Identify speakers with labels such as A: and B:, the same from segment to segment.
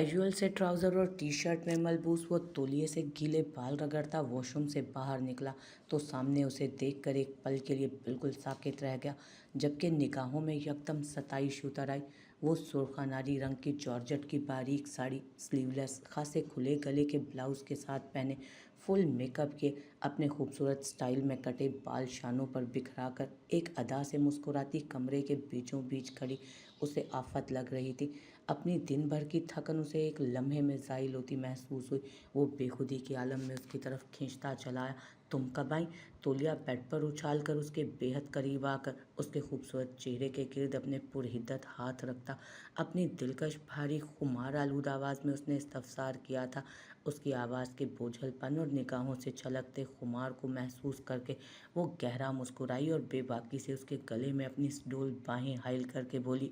A: Casual से trouser और T shirt में मलबूस वो तौलिए से गीले बाल रगड़ता वॉशरूम से बाहर निकला तो सामने उसे देखकर एक पल के लिए बिल्कुल साकित रह गया, जबकि निगाहों में यकदम सताइश उतर आई। वो सुर्ख नारी रंग की जॉर्जेट की बारीक साड़ी, स्लीवलेस, खासे खुले गले के ब्लाउज के साथ पहने, फुल मेकअप के, अपने खूबसूरत स्टाइल में कटे बाल शानों पर बिखरा कर एक अदा से मुस्कुराती कमरे के बीचों बीच खड़ी उसे आफत लग रही थी। अपनी दिन भर की थकन उसे एक लम्हे में ज़ाइल होती महसूस हुई। वो बेखुदी के आलम में उसकी तरफ खींचता चला आया। तुम कब आई? तौलिया बेड पर उछाल कर उसके बेहद करीब आकर उसके खूबसूरत चेहरे के गिर्द अपने पुरहिद्दत हाथ रखता अपनी दिलकश भारी खुमार आलूद आवाज़ में उसने इस्तफसार किया था। उसकी आवाज़ के बोझलपन और निगाहों से छलकते खुमार को महसूस करके वो गहरा मुस्कुराई और बेबाकी से उसके गले में अपनी डोल बाहें हाइल करके बोली,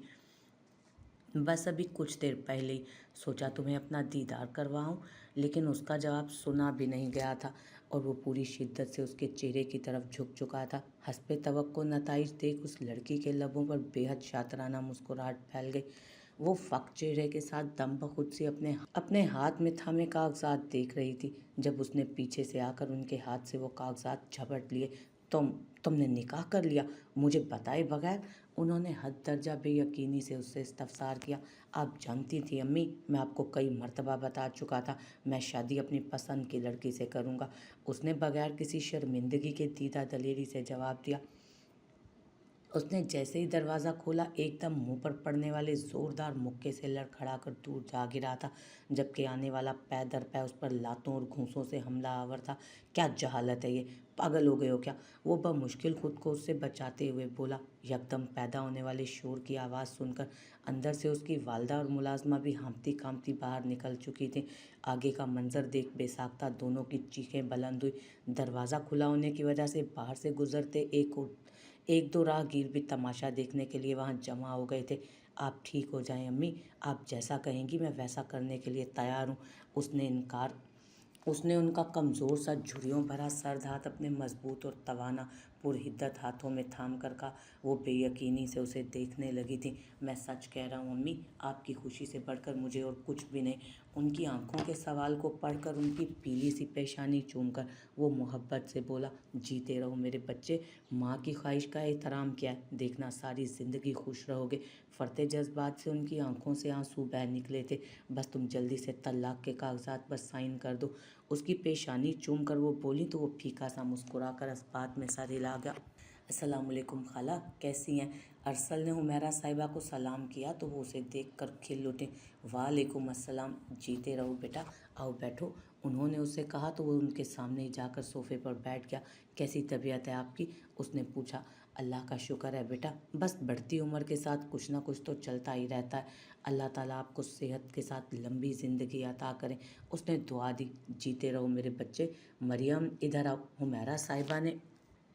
A: बस अभी कुछ देर पहले ही सोचा तुम्हें अपना दीदार करवाऊं। लेकिन उसका जवाब सुना भी नहीं गया था और वो पूरी शिद्दत से उसके चेहरे की तरफ झुक चुका था। हस्बे तवक्को नताइज देख उस लड़की के लबों पर बेहद शातराना मुस्कुराहट फैल गई। वो फक चेहरे के साथ दम बखुद सी अपने अपने हाथ में थमे कागजात देख रही थी जब उसने पीछे से आकर उनके हाथ से वो कागजात झपट लिए। तुमने निकाह कर लिया मुझे बताए बगैर? उन्होंने हद दर्जा बेयकीनी से उससे इस्तफसार किया। आप जानती थी अम्मी, मैं आपको कई मर्तबा बता चुका था, मैं शादी अपनी पसंद की लड़की से करूँगा। उसने बगैर किसी शर्मिंदगी के दीदा दलेरी से जवाब दिया। उसने जैसे ही दरवाज़ा खोला एकदम मुंह पर पड़ने वाले ज़ोरदार मुक्के से लड़खड़ाकर दूर जा गिरा था, जबकि आने वाला पै दर पै उस पर लातों और घूंसों से हमला आवर था। क्या जहालत है ये, पागल हो गए हो क्या? वो बमुश्किल खुद को उससे बचाते हुए बोला। यकदम पैदा होने वाले शोर की आवाज़ सुनकर अंदर से उसकी वालदा और मुलाजमा भी हाँफती काँपती बाहर निकल चुकी थी। आगे का मंजर देख बेसाख्ता दोनों की चीखें बुलंद हुई। दरवाज़ा खुला होने की वजह से बाहर से गुजरते एक दो राहगीर भी तमाशा देखने के लिए वहां जमा हो गए थे। आप ठीक हो जाएं अम्मी, आप जैसा कहेंगी मैं वैसा करने के लिए तैयार हूँ। उसने उनका कमज़ोर सा झुर्रियों भरा सर्द हाथ अपने मजबूत और तवाना पुरहिद्दत हाथों में थाम कर कहा। वो बेयकीनी से उसे देखने लगी थी। मैं सच कह रहा हूँ अम्मी, आपकी खुशी से बढ़कर मुझे और कुछ भी नहीं। उनकी आंखों के सवाल को पढ़कर उनकी पीली सी पेशानी चूमकर वो मोहब्बत से बोला, जीते रहो मेरे बच्चे, माँ की ख्वाहिश का एहतराम किया है, देखना सारी ज़िंदगी खुश रहोगे। फरते जज्बात से उनकी आंखों से आंसू बह निकले थे। बस तुम जल्दी से तलाक के कागजात पर साइन कर दो। उसकी पेशानी चूम कर वो बोली तो वो फीका सा मुस्कुरा कर इस बात में सर हिला गया। अस्सलामुअलैकुम खाला, कैसी हैं? अरसल ने हुमैरा साहिबा को सलाम किया तो वो उसे देख कर खिल उठे। वालेकुम अस्सलाम, जीते रहो बेटा, आओ बैठो। उन्होंने उसे कहा तो वो उनके सामने ही जाकर सोफे पर बैठ गया। कैसी तबीयत है आपकी? उसने पूछा। अल्लाह का शुक्र है बेटा, बस बढ़ती उम्र के साथ कुछ ना कुछ तो चलता ही रहता है। अल्लाह ताला आपको सेहत के साथ लंबी ज़िंदगी अता करें। उसने दुआ दी। जीते रहो मेरे बच्चे। मरियम इधर आओ, हुमैरा साहिबा ने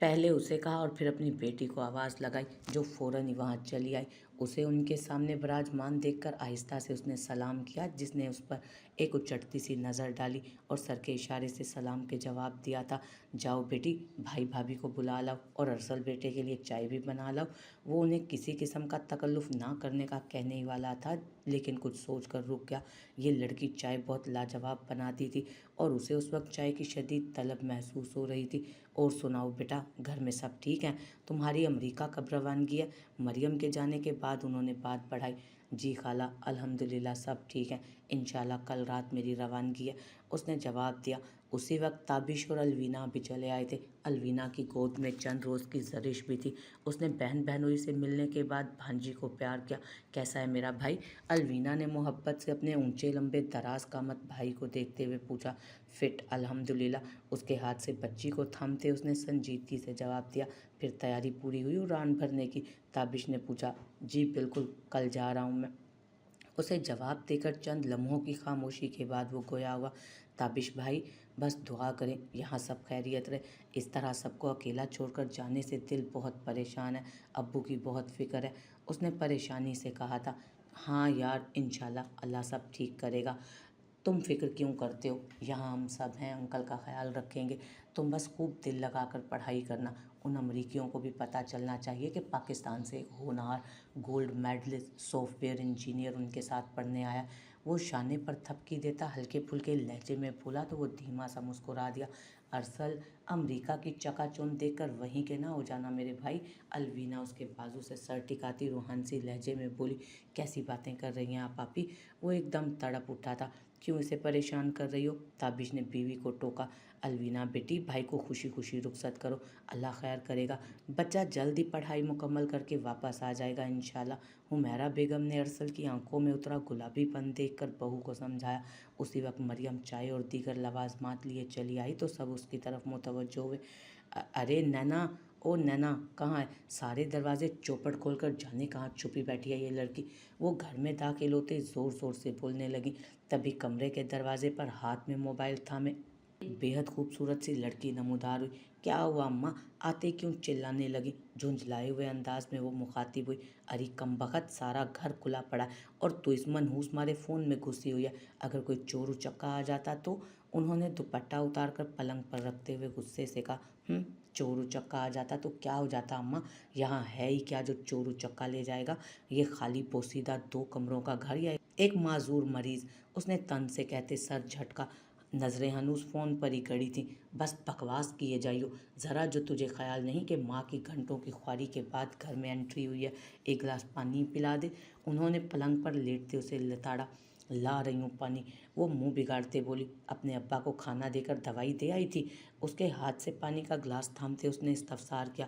A: पहले उसे कहा और फिर अपनी बेटी को आवाज़ लगाई, जो फ़ौरन ही वहाँ चली आई। उसे उनके सामने विराजमान देखकर आहिस्ता से उसने सलाम किया, जिसने उस पर एक उचटती सी नज़र डाली और सर के इशारे से सलाम के जवाब दिया था। जाओ बेटी, भाई भाभी को बुला लाओ और अरसल बेटे के लिए चाय भी बना लाओ। वो उन्हें किसी किस्म का तकल्लुफ़ ना करने का कहने ही वाला था, लेकिन कुछ सोच कर रुक गया। ये लड़की चाय बहुत लाजवाब बनाती थी और उसे उस वक्त चाय की शदीद तलब महसूस हो रही थी। और सुनाओ बेटा, घर में सब ठीक हैं? तुम्हारी अमरीका कब रवानगी है? मरियम के जाने के बाद उन्होंने बात बढ़ाई। जी खाला, अल्हम्दुलिल्लाह सब ठीक हैं, इंशाल्लाह कल रात मेरी रवानगी है, उसने जवाब दिया। उसी वक्त ताबिश और अलवीना भी चले आए थे। अलवीना की गोद में चंद रोज़ की जरिश भी थी। उसने बहन बहनोई से मिलने के बाद भांजी को प्यार किया। कैसा है मेरा भाई? अलवीना ने मोहब्बत से अपने ऊंचे लंबे दराज कामत भाई को देखते हुए पूछा। फिट अल्हम्दुलिल्लाह, उसके हाथ से बच्ची को थामते उसने संजीदगी से जवाब दिया। फिर तैयारी पूरी हुई उड़ान भरने की? ताबिश ने पूछा। जी बिल्कुल, कल जा रहा हूँ मैं, उसे जवाब देकर चंद लम्हों की खामोशी के बाद वो गोया हुआ। ताबिश भाई, बस दुआ करें यहाँ सब खैरियत रहे। इस तरह सबको अकेला छोड़कर जाने से दिल बहुत परेशान है, अब्बू की बहुत फ़िक्र है, उसने परेशानी से कहा था। हाँ यार, इंशाल्लाह अल्लाह सब ठीक करेगा, तुम फिक्र क्यों करते हो, यहाँ हम सब हैं, अंकल का ख्याल रखेंगे। तुम बस खूब दिल लगा कर पढ़ाई करना। उन अमरीकियों को भी पता चलना चाहिए कि पाकिस्तान से एक होनहार गोल्ड मेडलिस्ट सॉफ्टवेयर इंजीनियर उनके साथ पढ़ने आया। वो शाने पर थपकी देता हल्के फुल्के लहजे में बोला तो वो धीमा सा मुस्कुरा दिया। अरसल, अमेरिका की चकाचौंध देखकर वहीं के ना हो जाना मेरे भाई। अलवीना उसके बाजू से सर टिकाती रूहानसी लहजे में बोली। कैसी बातें कर रही हैं आप पापी? वो एकदम तड़प उठा था। क्यों इसे परेशान कर रही हो? ताबिश ने बीवी को टोका। अलवीना बेटी, भाई को खुशी खुशी रुखसत करो, अल्लाह खैर करेगा। बच्चा जल्द ही पढ़ाई मुकम्मल करके वापस आ जाएगा इंशाल्लाह। हुमैरा बेगम ने अरसल की आंखों में उतरा गुलाबीपन देखकर बहू को समझाया। उसी वक्त मरियम चाय और दीगर लवाजमात लिए चली आई तो सब उसकी तरफ मुतवज्जो हुए। अरे नैना, ओ नैना, कहाँ है? सारे दरवाजे चौपट खोलकर जाने कहाँ छुपी बैठी है ये लड़की। वो घर में दाखिल होते ज़ोर ज़ोर से बोलने लगी। तभी कमरे के दरवाजे पर हाथ में मोबाइल थामे बेहद खूबसूरत सी लड़की नमूदार हुई। क्या हुआ अम्मा? आते क्यों चिल्लाने लगी? झुंझलाए हुए अंदाज में वो मुखातिब हुई। अरे कमबख्त, सारा घर खुला पड़ा है और तू इस मनहूस मारे फ़ोन में घुसी हुई है। अगर कोई चोर उचक्का आ जाता तो? उन्होंने दुपट्टा उतार कर पलंग पर रखते हुए गुस्से से कहा। चोर उचक्का आ जाता तो क्या हो जाता अम्मा? यहाँ है ही क्या जो चोर उचक्का ले जाएगा? ये खाली पोसीदा 2 कमरों का घर या एक माजूर मरीज? उसने तन से कहते सर झटका। नज़रें हनूस फ़ोन पर ही गड़ी थीं। बस बकवास किए जाइयो। ज़रा जो तुझे ख्याल नहीं कि माँ की घंटों की ख्वारी के बाद घर में एंट्री हुई है? एक गिलास पानी पिला दे। उन्होंने पलंग पर लेटते उसे लताड़ा। ला रही हूँ पानी, वो मुंह बिगाड़ते बोली। अपने अब्बा को खाना देकर दवाई दे आई थी? उसके हाथ से पानी का ग्लास थामते उसने इस्तफसार किया।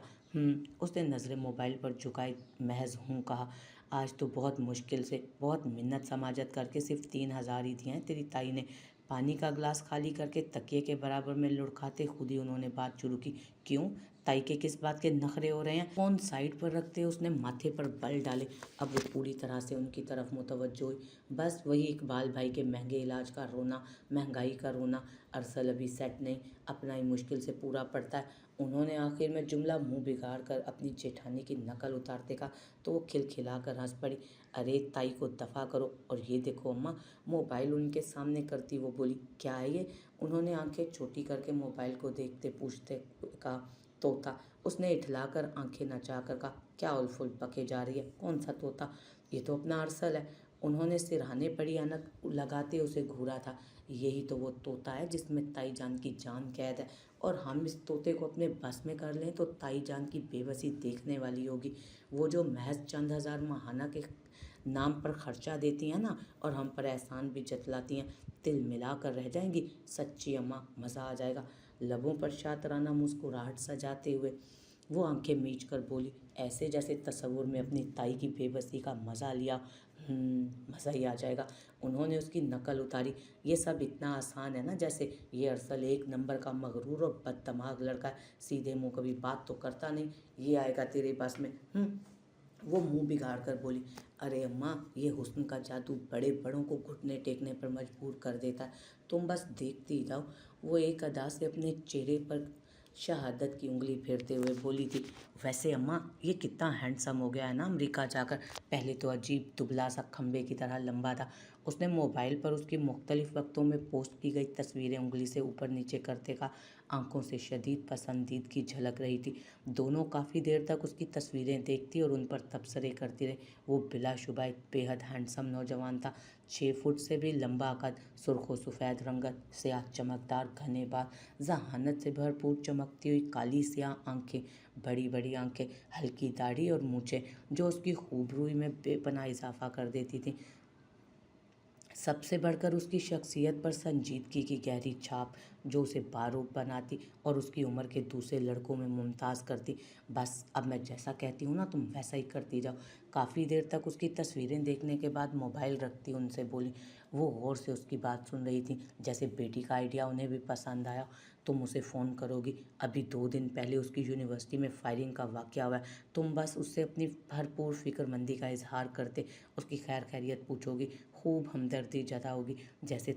A: उसने नज़रें मोबाइल पर झुकाई। महज हूँ कहा। आज तो बहुत मुश्किल से, बहुत मिन्नत समाजत करके सिर्फ 3,000 ही दिए हैं तेरी ताई ने। पानी का ग्लास खाली करके तकिए के बराबर में लुढ़काते खुद ही उन्होंने बात शुरू की। क्यों? ताई के किस बात के नखरे हो रहे हैं? फोन साइड पर रखते उसने माथे पर बल डाले। अब वो पूरी तरह से उनकी तरफ मुतवज्जो हुई। बस वही इकबाल भाई के महंगे इलाज का रोना, महंगाई का रोना। अरसल अभी सेट नहीं, अपना ही मुश्किल से पूरा पड़ता है। उन्होंने आखिर में जुमला मुंह बिगाड़ कर अपनी जेठानी की नकल उतारते कहा तो वो खिलखिला कर हंस पड़ी। अरे ताई को दफ़ा करो। और ये देखो अम्मा, मोबाइल उनके सामने करती वो बोली। क्या है ये? उन्होंने आंखें छोटी करके मोबाइल को देखते पूछते कहा। तोता। उसने इठलाकर आंखें नचाकर कहा। क्या उलफुल बके जा रही है? कौन सा तोता? ये तो अपना अरसल है। उन्होंने सिरहाने पड़ी अनक लगाते उसे घूरा था। यही तो वो तोता है जिसमें ताई जान की जान कैद है, और हम इस तोते को अपने बस में कर लें तो ताई जान की बेबसी देखने वाली होगी। वो जो महज चंद हज़ार माहाना के नाम पर खर्चा देती हैं ना, और हम पर एहसान भी जतलाती हैं, तिल मिला कर रह जाएंगी। सच्ची अम्मा, मज़ा आ जाएगा। लबों पर शातराना मुस्कुराहट सजाते हुए वो आंखें मीच कर बोली, ऐसे जैसे तसव्वुर में अपनी ताई की बेबसी का मज़ा लिया। मज़ा ही आ जाएगा। उन्होंने उसकी नकल उतारी। ये सब इतना आसान है ना, जैसे ये अरसल 1 नंबर का मगरूर और बददिमाग लड़का है। सीधे मुंह कभी बात तो करता नहीं। ये आएगा तेरे बस में? वो मुंह बिगाड़ कर बोली। अरे अम्मा, ये हुस्न का जादू बड़े बड़ों को घुटने टेकने पर मजबूर कर देता है। तुम बस देखती ही जाओ। वो एक अदा से अपने चेहरे पर शहादत की उंगली फेरते हुए बोली थी। वैसे अम्मा, ये कितना हैंडसम हो गया है ना अमेरिका जाकर। पहले तो अजीब दुबला सा खंबे की तरह लंबा था। उसने मोबाइल पर उसकी मुख्तलिफ वक्तों में पोस्ट की गई तस्वीरें उंगली से ऊपर नीचे करते का आंखों से शदीद पसंदीदगी झलक रही थी। दोनों काफ़ी देर तक उसकी तस्वीरें देखती और उन पर तबसरे करती रही। वो बिलाशुबा एक बेहद हैंडसम नौजवान था। 6 फुट से भी लंबा कद, सुर्ख सफ़ेद रंगत, स्याह चमकदार घने बाल, जहानत से भरपूर चमकती हुई काली स्याह आंखें, बड़ी बड़ी आंखें, हल्की दाढ़ी और मूछें जो उसकी खूबरूई में बेपनाह इजाफा कर देती थी। सबसे बढ़कर उसकी शख्सियत पर संजीदगी की गहरी छाप जो उसे बारूद बनाती और उसकी उम्र के दूसरे लड़कों में मुमताज़ करती। बस अब मैं जैसा कहती हूँ ना, तुम वैसा ही करती जाओ। काफ़ी देर तक उसकी तस्वीरें देखने के बाद मोबाइल रखती उनसे बोली। वो गौर से उसकी बात सुन रही थी, जैसे बेटी का आइडिया उन्हें भी पसंद आया। तुम उसे फ़ोन करोगी? अभी 2 दिन पहले उसकी यूनिवर्सिटी में फायरिंग का वाक़या हुआ है। तुम बस उससे अपनी भरपूर फिक्रमंदी का इजहार करते उसकी खैर खैरियत पूछोगी, खूब हमदर्दी जताओगी, जैसे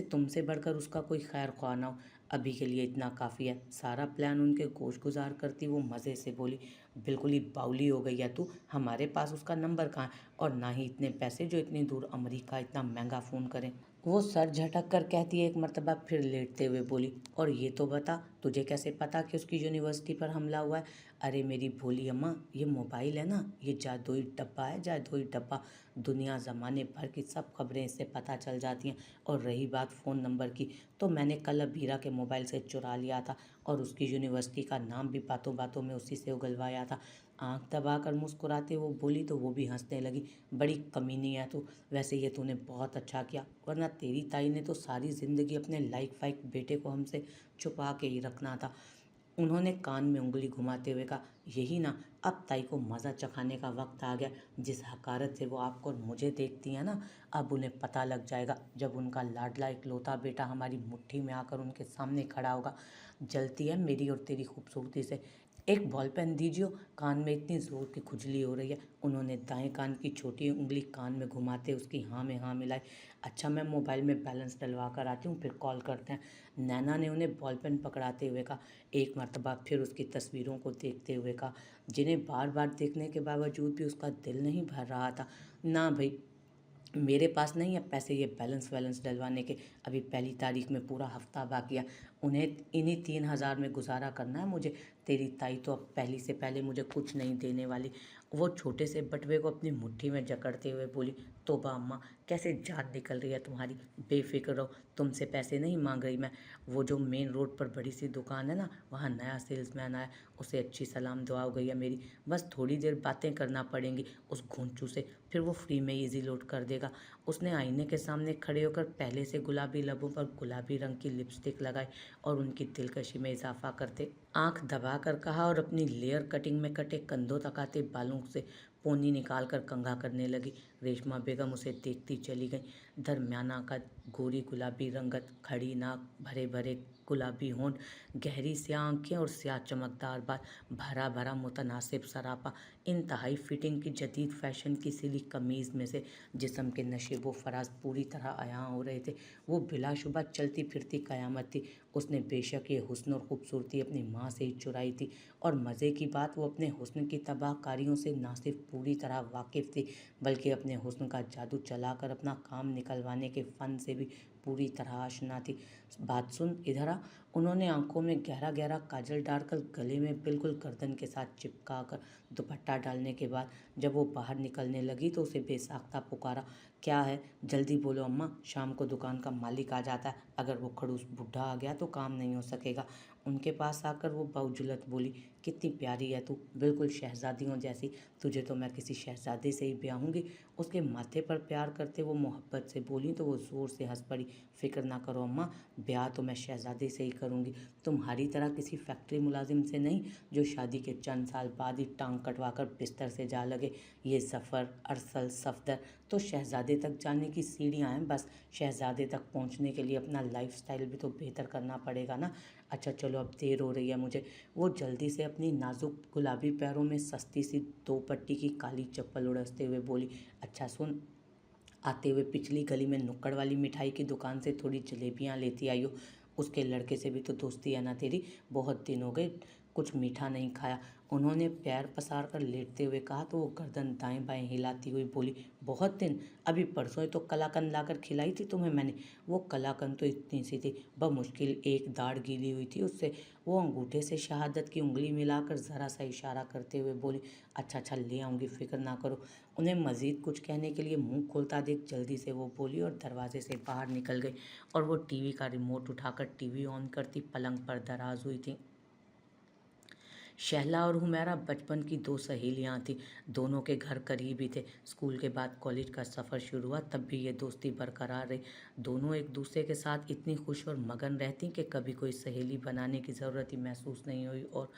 A: तुमसे बढ़कर उसका कोई खैर ख्वाह ना हो। अभी के लिए इतना काफ़ी है। सारा प्लान उनके गोश गुजार करती वो मज़े से बोली, बिल्कुल ही बाउली हो गई है तू, हमारे पास उसका नंबर कहाँ है, और ना ही इतने पैसे जो इतनी दूर अमेरिका इतना महंगा फ़ोन करें। वो सर झटक कर कहती है एक मर्तबा, फिर लेटते हुए बोली, और ये तो बता तुझे कैसे पता कि उसकी यूनिवर्सिटी पर हमला हुआ है। अरे मेरी भोली अम्मा, ये मोबाइल है ना, ये जादुई डब्बा है, जादुई डब्बा। दुनिया ज़माने भर की सब खबरें इससे पता चल जाती हैं। और रही बात फ़ोन नंबर की, तो मैंने कल अबीरा के मोबाइल से चुरा लिया था, और उसकी यूनिवर्सिटी का नाम भी बातों बातों में उसी से उगलवाया था। आंख दबाकर मुस्कुराते वो बोली तो वो भी हंसने लगी, बड़ी कमीनी है तू। वैसे ये तूने बहुत अच्छा किया, वरना तेरी ताई ने तो सारी ज़िंदगी अपने लाइक फाइक बेटे को हमसे छुपा के ही रखना था। उन्होंने कान में उंगली घुमाते हुए कहा, यही ना, अब ताई को मज़ा चखाने का वक्त आ गया। जिस हकारत से वो आपको और मुझे देखती हैं ना, अब उन्हें पता लग जाएगा जब उनका लाडला इकलौता बेटा हमारी मुट्ठी में आकर उनके सामने खड़ा होगा। जलती है मेरी और तेरी खूबसूरती से। एक बॉल पेन दीजिए, कान में इतनी ज़ोर की खुजली हो रही है। उन्होंने दाएं कान की छोटी उंगली कान में घुमाते उसकी हाँ में हाँ मिलाई। अच्छा, मैं मोबाइल में बैलेंस डलवा कर आती हूँ, फिर कॉल करते हैं। नैना ने उन्हें बॉल पेन पकड़ाते हुए कहा। एक मर्तबा फिर उसकी तस्वीरों को देखते हुए कहा, जिन्हें बार बार देखने के बावजूद भी उसका दिल नहीं भर रहा था। ना भाई, मेरे पास नहीं है पैसे ये बैलेंस वैलेंस डलवाने के। अभी पहली तारीख में पूरा हफ्ता बाकी है, उन्हें इन्हीं 3,000 में गुजारा करना है मुझे। तेरी ताई तो अब पहली से पहले मुझे कुछ नहीं देने वाली। वो छोटे से बटुए को अपनी मुट्ठी में जकड़ते हुए बोली, तोबा अम्मा, कैसे जान निकल रही है तुम्हारी। बेफिक्र रहो, तुमसे पैसे नहीं मांग रही मैं। वो जो मेन रोड पर बड़ी सी दुकान है ना, वहाँ नया सेल्समैन आया, उसे अच्छी सलाम दुआ हो गई है मेरी। बस थोड़ी देर बातें करना पड़ेंगी उस घुंचू से, फिर वो फ्री में इजी लोड कर देगा। उसने आईने के सामने खड़े होकर पहले से गुलाबी लबों पर गुलाबी रंग की लिपस्टिक लगाई और उनकी दिलकशी में इजाफा करते आंख दबा कर कहा, और अपनी लेयर कटिंग में कटे कंधों तक आते बालों से पोनी निकाल कर कंघा करने लगी। रेशमा बेगम उसे देखती चली गई। दरमियाना का गोरी गुलाबी रंगत, खड़ी नाक, भरे भरे गुलाबी होंठ, गहरी स्याह आंखें और स्याह चमकदार बाल, भरा भरा मुतनासिब सरापा, इंतहाई फिटिंग की जदीद फैशन की सिली कमीज़ में से जिस्म के नशेबो फराज पूरी तरह अयां हो रहे थे। वो बिलाशुबा चलती फिरती कयामत थी। उसने बेशक ये हुस्न और खूबसूरती अपनी माँ से ही चुराई थी, और मज़े की बात, वो अपने हुस्न की तबाहकारियों से ना सिर्फ पूरी तरह वाकिफ़ थी, बल्कि अपने हुस्न का जादू चलाकर अपना काम निकलवाने के फ़न से भी पूरी तरह आशना थी। बात सुन, इधर आ। उन्होंने आंखों में गहरा गहरा काजल डालकर गले में बिल्कुल गर्दन के साथ चिपका कर दुपट्टा डालने के बाद जब वो बाहर निकलने लगी तो उसे बेसाख्ता पुकारा, क्या है, जल्दी बोलो अम्मा, शाम को दुकान का मालिक आ जाता है, अगर वो खड़ूस बुढ़ा आ गया तो काम नहीं हो सकेगा। उनके पास आकर वो बाउजुलत बोली, कितनी प्यारी है तू, बिल्कुल शहजादियों जैसी। तुझे तो मैं किसी शहजादे से ही ब्याहूंगी। उसके माथे पर प्यार करते वो मोहब्बत से बोली तो वो ज़ोर से हंस पड़ी। फिक्र ना करो अम्मा, ब्याह तो मैं शहजादे से ही करूंगी, तुम्हारी तरह किसी फैक्ट्री मुलाजिम से नहीं जो शादी के चंद साल बाद ही टांग कटवा कर बिस्तर से जा लगे। ये ज़फ़र, अरसल, सफदर तो शहजादे तक जाने की सीढ़ियाँ हैं बस। शहजादे तक पहुंचने के लिए अपना लाइफस्टाइल भी तो बेहतर करना पड़ेगा ना। अच्छा चलो, अब देर हो रही है मुझे। वो जल्दी से अपनी नाजुक गुलाबी पैरों में सस्ती सी 2 पट्टी की काली चप्पल उड़सते हुए बोली, अच्छा सुन, आते हुए पिछली गली में नुक्कड़ वाली मिठाई की दुकान से थोड़ी जलेबियाँ लेती आई हो। उसके लड़के से भी तो दोस्ती है ना तेरी, बहुत दिन हो गए कुछ मीठा नहीं खाया। उन्होंने पैर पसार कर लेटते हुए कहा तो वो गर्दन दाएं बाएं हिलाती हुई बोली, बहुत दिन, अभी परसों ही तो कलाकंद लाकर खिलाई थी तुम्हें मैंने। वो कलाकंद तो इतनी सी थी, बमुश्किल एक दाढ़ गीली हुई थी उससे। वो अंगूठे से शहादत की उंगली मिलाकर ज़रा सा इशारा करते हुए बोली, अच्छा अच्छा ले आऊँगी, फिक्र ना करो। उन्हें मज़ीद कुछ कहने के लिए मुंह खोलता देख जल्दी से वो बोली और दरवाजे से बाहर निकल गई, और वो टीवी का रिमोट उठाकर टीवी ऑन करती पलंग पर दराज हुई थी। शहला और हुमैरा बचपन की 2 सहेलियां थीं। दोनों के घर करीब ही थे। स्कूल के बाद कॉलेज का सफ़र शुरू हुआ तब भी ये दोस्ती बरकरार रही। दोनों एक दूसरे के साथ इतनी खुश और मगन रहती कि कभी कोई सहेली बनाने की ज़रूरत ही महसूस नहीं हुई। और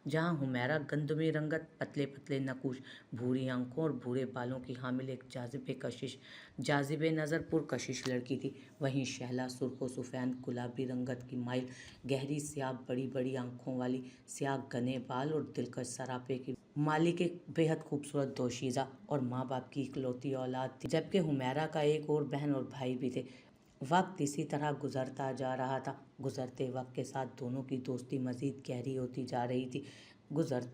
A: जहाँ हुमैरा गंदमी रंगत, पतले पतले नकूश, भूरी आंखों और भूरे बालों की हामिल एक जाजिबे नज़र पुरकशिश लड़की थी, वहीं शहला सुर्ख सुफैन गुलाबी रंगत की माइल, गहरी स्याह बड़ी बड़ी आंखों वाली, स्याह घने बाल और दिलकश सरापे की मालिक एक बेहद खूबसूरत दोशीज़ा और माँ बाप की इकलौती औलाद थी। जबकि हुमैरा का एक और बहन और भाई भी थे। वक्त इसी तरह गुजरता जा रहा था। गुजरते वक्त के साथ दोनों की दोस्ती मज़ीद गहरी होती जा रही थी। गुजर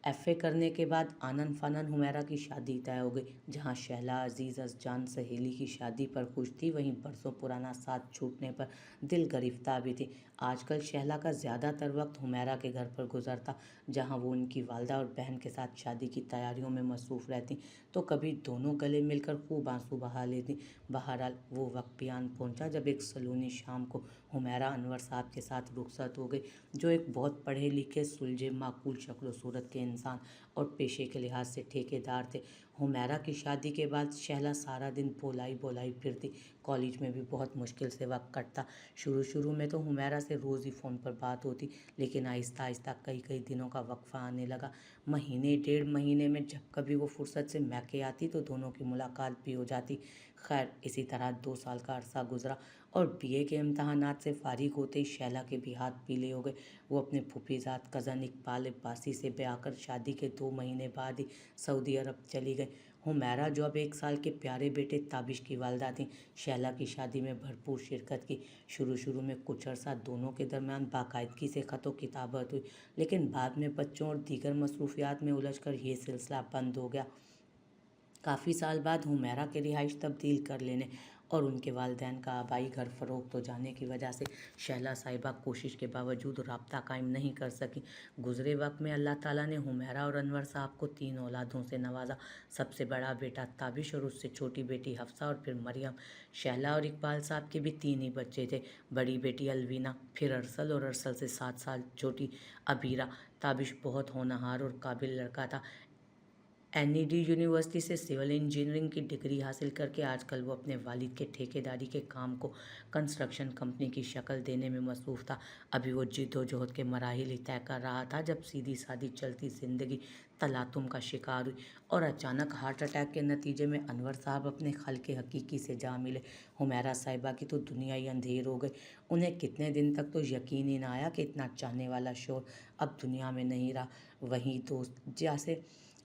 A: एफ़ए करने के बाद आनन फानन हुमैरा की शादी तय हो गई। जहाँ शहला अजीज़ अज़जान सहेली की शादी पर खुश थी, वहीं बरसों पुराना साथ छूटने पर दिल गिरफ्तार भी थी। आजकल शहला का ज़्यादातर वक्त हुमैरा के घर पर गुजरता, जहाँ वो उनकी वालदा और बहन के साथ शादी की तैयारियों में मसरूफ़ रहती, तो कभी दोनों गले मिलकर खूब आंसू बहा लेती। बहरहाल वो वक्त भी आन पहुंचा जब एक सलूनी शाम को हुमैरा अनवर साहब के साथ रुखसत हो गई, जो एक बहुत पढ़े लिखे सुलझे माकूल शक्ल सूरत के इंसान और पेशे के लिहाज से ठेकेदार थे। हुमैरा की शादी के बाद शहला सारा दिन बोलाई बोलाई फिरती। कॉलेज में भी बहुत मुश्किल से वक्त कटता। शुरू शुरू में तो हुमैरा से रोज़ ही फ़ोन पर बात होती, लेकिन आहिस्ता आहिस्ता कई कई दिनों का वक्फा आने लगा। महीने डेढ़ महीने में जब कभी वो फुर्सत से मैके आती तो दोनों की मुलाकात भी हो जाती। खैर, इसी तरह 2 साल का अरसा गुजरा और बीए के इम्तहानात से फारिग होते ही शैला के भी हाथ पीले हो गए। वो अपने फूफीजाद कज़न इकबाल अब्बासी से ब्याह कर शादी के 2 महीने बाद ही सऊदी अरब चली गई। हुमैरा जो अब 1 साल के प्यारे बेटे ताबिश की वालदा थीं, शैला की शादी में भरपूर शिरकत की। शुरू शुरू में कुछ अरसा दोनों के दरमियान बाकायदगी से ख़तो किताबत हुई, लेकिन बाद में बच्चों और दीगर मसरूफियात में उलझकर ये सिलसिला बंद हो गया। काफ़ी साल बाद हुमैरा के रिहाइश तब्दील कर लेने और उनके वालिदैन का आबाई घर फ़रोख्त हो जाने की वजह से शहला साहिबा कोशिश के बावजूद राब्ता कायम नहीं कर सकी। गुज़रे वक्त में अल्लाह ताला ने हुमैरा और अनवर साहब को 3 औलादों से नवाजा। सबसे बड़ा बेटा ताबिश और उससे छोटी बेटी हफ्सा और फिर मरियम। शहला और इकबाल साहब के भी 3 ही बच्चे थे। बड़ी बेटी अलवीना, फिर अरसल और अरसल से 7 साल छोटी अबीरा। ताबिश बहुत होनहार और काबिल लड़का था। एनईडी यूनिवर्सिटी से सिविल इंजीनियरिंग की डिग्री हासिल करके आजकल वो अपने वालिद के ठेकेदारी के काम को कंस्ट्रक्शन कंपनी की शक्ल देने में मसरूफ़ था। अभी वो जिद्दोजहद के मराहिल ही तय कर रहा था जब सीधी सादी चलती ज़िंदगी तलातुम का शिकार हुई और अचानक हार्ट अटैक के नतीजे में अनवर साहब अपने खल्क़े हकीकी से जा मिले। हुमैरा साहिबा की तो दुनिया ही अंधेर हो गई। उन्हें कितने दिन तक तो यकीन ही ना आया कि इतना चाहने वाला शोर अब दुनिया में नहीं रहा।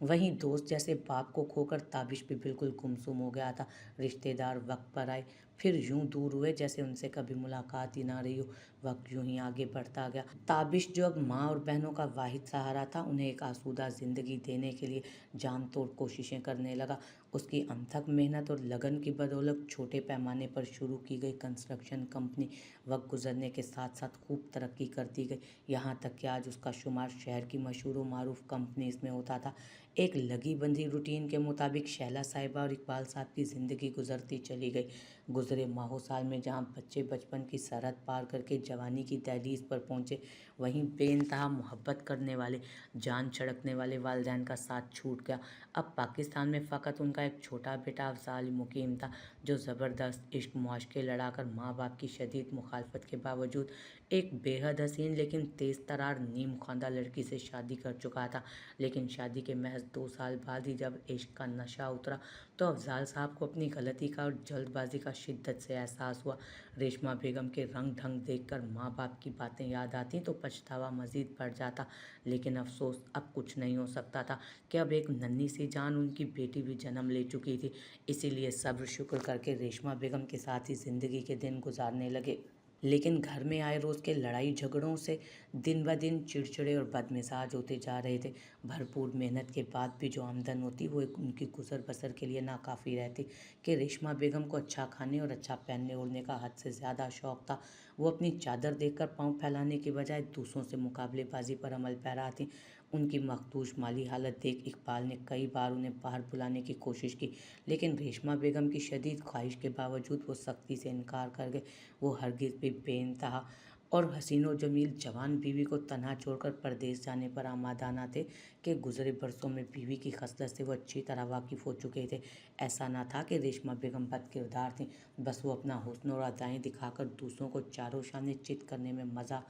A: वहीं दोस्त जैसे बाप को खोकर ताबिश भी बिल्कुल गुमसुम हो गया था। रिश्तेदार वक्त पर आए, फिर यूं दूर हुए जैसे उनसे कभी मुलाकात ही ना रही हो। वक्त यूं ही आगे बढ़ता गया। ताबिश जो अब माँ और बहनों का वाहिद सहारा था, उन्हें एक आसूदा ज़िंदगी देने के लिए जान तोड़ कोशिशें करने लगा। उसकी अनथक मेहनत और लगन की बदौलत छोटे पैमाने पर शुरू की गई कंस्ट्रक्शन कंपनी वक्त गुजरने के साथ साथ खूब तरक्की करती गई। यहाँ तक कि आज उसका शुमार शहर की मशहूर व मारूफ कंपनीज में होता था। एक लगी बंधी रूटीन के मुताबिक शैला साहिबा और इकबाल साहब की ज़िंदगी गुजरती चली गई। गुजरे माहो साल में जहाँ बच्चे बचपन की सरहद पार करके जवानी की दहलीज पर पहुँचे, वहीं बेइंतहा मोहब्बत करने वाले, जान छिड़कने वाले वालिदैन का साथ छूट गया। अब पाकिस्तान में फ़कत उनका एक छोटा बेटा अफजाल मुकीम था, जो ज़बरदस्त इश्क मुआशके लड़ाकर माँ बाप की शदीद मुखालफत के बावजूद एक बेहद हसीन लेकिन तेज़ तरार नीम ख्वांदा लड़की से शादी कर चुका था। लेकिन शादी के महज 2 साल बाद ही जब इश्क का नशा उतरा तो अफजाल साहब को अपनी गलती का और जल्दबाजी का शिद्दत से एहसास हुआ। रेशमा बेगम के रंग ढंग देखकर माँ बाप की बातें याद आती तो पछतावा मज़ीद बढ़ जाता, लेकिन अफसोस अब कुछ नहीं हो सकता था कि अब एक नन्ही सी जान उनकी बेटी भी जन्म ले चुकी थी। इसीलिए सब्र शुक्र करके रेशमा बेगम के साथ ही ज़िंदगी के दिन गुजारने लगे। लेकिन घर में आए रोज़ के लड़ाई झगड़ों से दिन ब दिन चिड़चिड़े और बदमिजाज होते जा रहे थे। भरपूर मेहनत के बाद भी जो आमदन होती वो एक उनकी गुजर बसर के लिए नाकाफ़ी रहती। कि रेशमा बेगम को अच्छा खाने और अच्छा पहनने ओढ़ने का हद से ज़्यादा शौक़ था। वो अपनी चादर देखकर पाँव फैलाने की बजाय दूसरों से मुकाबलेबाजी पर अमल पैरा थी। उनकी मखदूश माली हालत देख इकबाल ने कई बार उन्हें बाहर बुलाने की कोशिश की, लेकिन रेशमा बेगम की शदीद ख्वाहिश के बावजूद वो सख्ती से इनकार कर गए। वो हरगिज़ भी बेइंतहा और हसीन व जमील जवान बीवी को तन्हा छोड़कर परदेस जाने पर आमादा न थे कि गुज़रे बरसों में बीवी की खसलत से वो अच्छी तरह वाकिफ़ हो चुके थे। ऐसा ना था कि रेशमा बेगम बद किरदार थीं, बस वो अपना हुस्न और अदाएँ दिखाकर दूसरों को चारों शाने चित करने में मज़ा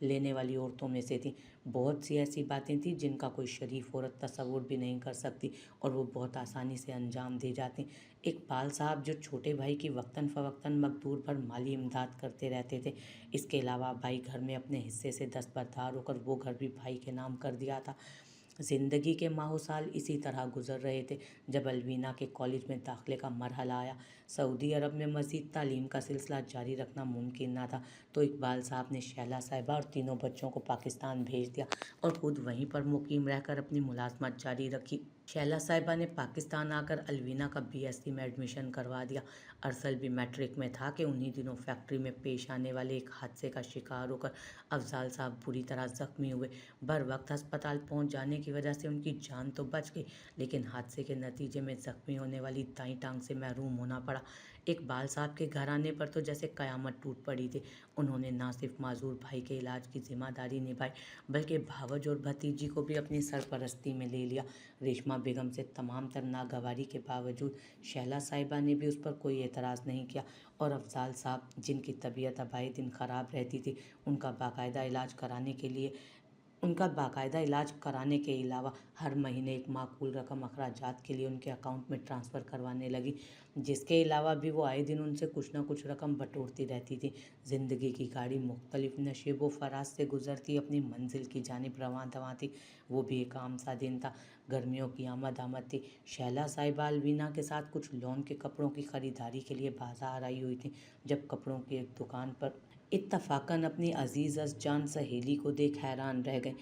A: लेने वाली औरतों में से थीं। बहुत सी ऐसी बातें थीं जिनका कोई शरीफ औरत तसव्वुर भी नहीं कर सकती और वो बहुत आसानी से अंजाम दे जाती। इकबाल साहब जो छोटे भाई की वक्तन फ़वक्तन मकदूर भर माली इमदाद करते रहते थे। इसके अलावा भाई घर में अपने हिस्से से दस्तबरदार होकर वो घर भी भाई के नाम कर दिया था। ज़िंदगी के माहो साल इसी तरह गुजर रहे थे जब अलवीना के कॉलेज में दाखिले का मरहला आया। सऊदी अरब में मज़ीद तालीम का सिलसिला जारी रखना मुमकिन ना था, तो इकबाल साहब ने शैला साहिबा और तीनों बच्चों को पाकिस्तान भेज दिया और खुद वहीं पर मुकीम रहकर अपनी मुलाजमत जारी रखी। शैला साहिबा ने पाकिस्तान आकर अलवीना का बीएससी में एडमिशन करवा दिया। अरसल भी मैट्रिक में था कि उन्हीं दिनों फैक्ट्री में पेश आने वाले एक हादसे का शिकार होकर अफजाल साहब बुरी तरह जख्मी हुए। बर वक्त अस्पताल पहुंच जाने की वजह से उनकी जान तो बच गई, लेकिन हादसे के नतीजे में जख्मी होने वाली दाईं टांग से महरूम होना पड़ा। इकबाल साहब के घर आने पर तो जैसे कयामत टूट पड़ी थी। उन्होंने ना सिर्फ माजूर भाई के इलाज की जिम्मेदारी निभाई, बल्कि भावज और भतीजी को भी अपनी सरपरस्ती में ले लिया। रेशमा बेगम से तमाम तर नागवारी के बावजूद शैला साहिबा ने भी उस पर कोई एतराज़ नहीं किया और अफजाल साहब, जिनकी तबीयत अब आए दिन ख़राब रहती थी, उनका बाकायदा इलाज कराने के अलावा हर महीने एक माकूल रकम अखराजात के लिए उनके अकाउंट में ट्रांसफ़र करवाने लगी, जिसके अलावा भी वो आए दिन उनसे कुछ ना कुछ रकम बटोरती रहती थी। ज़िंदगी की गाड़ी मुख्तलिफ नशेब व फराज से गुजरती अपनी मंजिल की जानिब रवां दवां थी। वो भी एक आम सा दिन था। गर्मियों की आमद थी। शैला साहिबा अलवीना के साथ कुछ लॉन के कपड़ों की ख़रीदारी के लिए बाजार आई हुई थी, जब कपड़ों की एक दुकान पर इत्तफाकन अपनी अजीज़ अज़ जान सहेली को देख हैरान रह गए।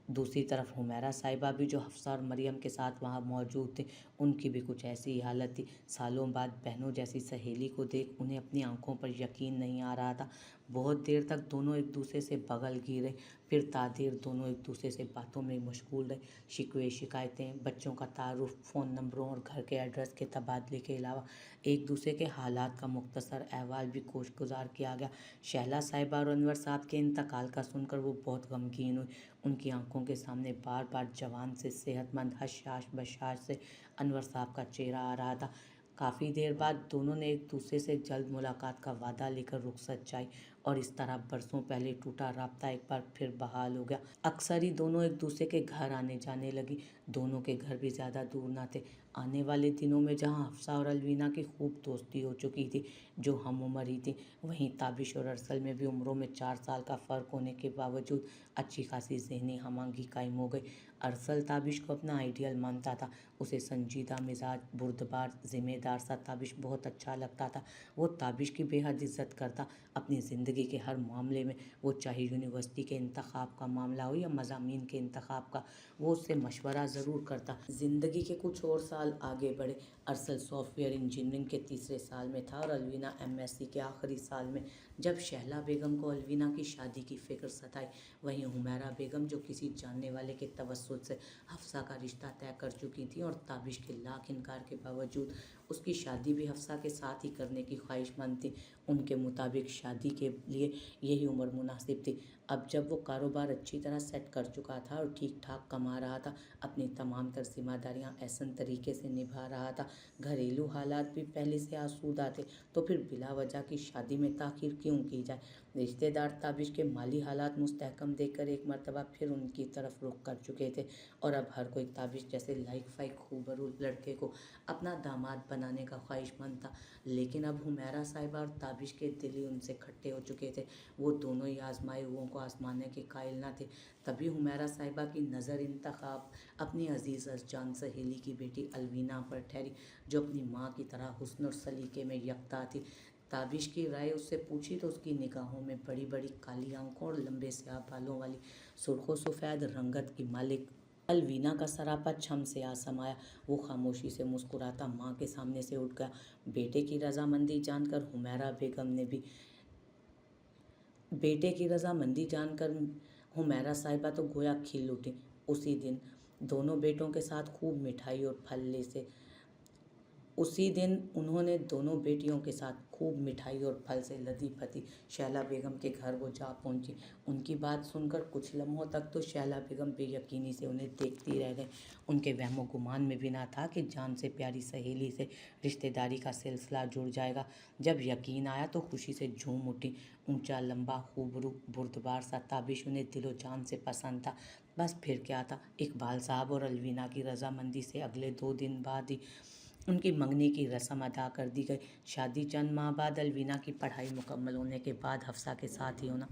A: दूसरी तरफ हुमैरा साहिबा भी, जो हफ्सा और मरियम के साथ वहाँ मौजूद थी, उनकी भी कुछ ऐसी ही हालत थी। सालों बाद बहनों जैसी सहेली को देख उन्हें अपनी आंखों पर यकीन नहीं आ रहा था। बहुत देर तक दोनों एक दूसरे से बगल गिरे, फिर तादेर दोनों एक दूसरे से बातों में मशगूल रहे। शिकवे शिकायतें, बच्चों का तारुफ, फ़ोन नंबरों और घर के एड्रेस के तबादले के अलावा एक दूसरे के हालात का मुख्तसर अहवाल भी कोशगुजार किया गया। शैला साहिबा और अनवर साहब के इंतकाल का सुनकर वो बहुत गमगीन हुई। उनकी आंखों के सामने बार बार जवान से सेहतमंद हशाश बशाश से अनवर साहब का चेहरा आ रहा था। काफ़ी देर बाद दोनों ने एक दूसरे से जल्द मुलाकात का वादा लेकर रुखसत जाई और इस तरह बरसों पहले टूटा राब्ता एक बार फिर बहाल हो गया। अक्सर ही दोनों एक दूसरे के घर आने जाने लगी। दोनों के घर भी ज़्यादा दूर ना थे। आने वाले दिनों में जहाँ हफ्सा और अलवीना की खूब दोस्ती हो चुकी थी, जो हम उम्र ही थी, वहीं ताबिश और अरसल में भी उम्रों में 4 साल का फ़र्क होने के बावजूद अच्छी खासी ज़हनी हमआहंगी कायम हो गई। अरसल ताबिश को अपना आइडियल मानता था। उसे संजीदा मिजाज, बुर्दबार, ज़िम्मेदार सा ताबिश बहुत अच्छा लगता था। वो ताबिश की बेहद इज़्ज़त करता। अपनी ज़िंदगी के हर मामले में, वो चाहे यूनिवर्सिटी के इंतखाब का मामला हो या मज़ामीन के इंतखाब का, वो उससे मशवरा ज़रूर करता। ज़िंदगी के कुछ और साल आगे बढ़े। अरसल सॉफ्टवेयर इंजीनियरिंग के तीसरे साल में था और अलवीना एमएससी के आखिरी साल में, जब शहला बेगम को अलवीना की शादी की फ़िक्र सताई। वहीं हुमैरा बेगम, जो किसी जानने वाले के तवस्सुत से हफ्सा का रिश्ता तय कर चुकी थी और ताबिश के लाख इनकार के बावजूद उसकी शादी भी हफ्सा के साथ ही करने की ख्वाहिशमंद थी। उनके मुताबिक शादी के लिए यही उम्र मुनासिब थी। अब जब वो कारोबार अच्छी तरह सेट कर चुका था और ठीक ठाक कमा रहा था, अपनी तमाम तर जिम्मेदारियाँ एहसन तरीके से निभा रहा था, घरेलू हालात भी पहले से आसूदा थे, तो फिर बिला वजह की शादी में ताख़ीर क्यों की जाए। रिश्तेदार ताबिश के माली हालात मुस्तहकम देखकर एक मरतबा फिर उनकी तरफ रुख कर चुके थे और अब हर कोई ताबिश जैसे लाइक फाइक खूबरू लड़के को अपना दामाद बनाने का ख्वाहिशमंद था। लेकिन अब हुमैरा साहिबा और ताबिश के दिल ही उनसे खट्टे हो चुके थे। वो दोनों ही आजमाए हुओं को आजमाने के कायल न थे। तभी हुमैरा साहिबा की नज़र इंतखाब अपनी अजीज़ जान सहेली की बेटी अलवीना पर ठहरी, जो अपनी माँ की तरह हुस्न और सलीके में यकता थी। ताबिश की राय उससे पूछी तो उसकी निगाहों में बड़ी बड़ी काली आंखों और लंबे स्याह बालों वाली सुर्खो सफ़ेद रंगत की मालिक अलवीना का सरापा छम से आ समाया। वो खामोशी से मुस्कुराता माँ के सामने से उठ गया। बेटे की रजामंदी जानकर हुमैरा साहिबा तो गोया खिल उठी। उसी दिन दोनों बेटों के साथ खूब मिठाई और फल से उसी दिन उन्होंने दोनों बेटियों के साथ खूब मिठाई और फल से लदी फती शैला बेगम के घर वो जा पहुंची। उनकी बात सुनकर कुछ लम्हों तक तो शैला बेगम बेयकीनी से उन्हें देखती रह गई। उनके वहमो गुमान में भी ना था कि जान से प्यारी सहेली से रिश्तेदारी का सिलसिला जुड़ जाएगा। जब यकीन आया तो खुशी से झूम उठी। ऊंचा लंबा खूबरू बुर्दबार सा ताबिश उन्हें दिलो जान से पसंद था। बस फिर क्या था, इकबाल साहब और अलवीना की रजामंदी से अगले 2 दिन बाद ही उनकी मंगनी की रस्म अदा कर दी गई। शादी चंद माह बाद अलवीना की पढ़ाई मुकम्मल होने के बाद हफ्सा के साथ ही होना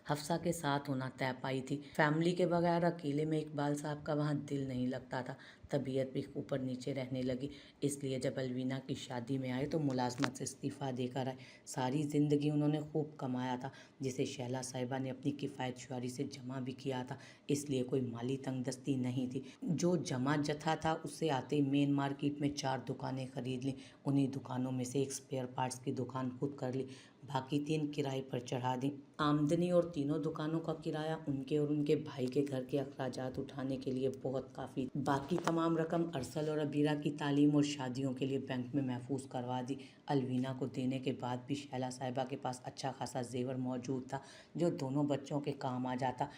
A: हफ्सा के साथ होना तय पाई थी। फैमिली के बगैर अकेले में इकबाल साहब का वहाँ दिल नहीं लगता था। तबीयत भी ऊपर नीचे रहने लगी। इसलिए जब अलवीना की शादी में आए तो मुलाजमत से इस्तीफ़ा देकर आए। सारी ज़िंदगी उन्होंने खूब कमाया था, जिसे शैला साहिबा ने अपनी किफ़ायत शुआरी से जमा भी किया था, इसलिए कोई माली तंगदस्ती नहीं थी। जो जमा जथा था उससे आते ही मेन मार्केट में 4 दुकानें खरीद लीं। उन्हीं दुकानों में से एक स्पेयर पार्ट्स की दुकान खुद कर ली, बाकी 3 किराए पर चढ़ा दी। आमदनी और तीनों दुकानों का किराया उनके और उनके भाई के घर के अखराजात उठाने के लिए बहुत काफ़ी। बाकी तमाम रकम अरसल और अबीरा की तालीम और शादियों के लिए बैंक में महफूज करवा दी। अलवीना को देने के बाद भी शैला साहिबा के पास अच्छा खासा जेवर मौजूद था, जो दोनों बच्चों के काम आ जाता।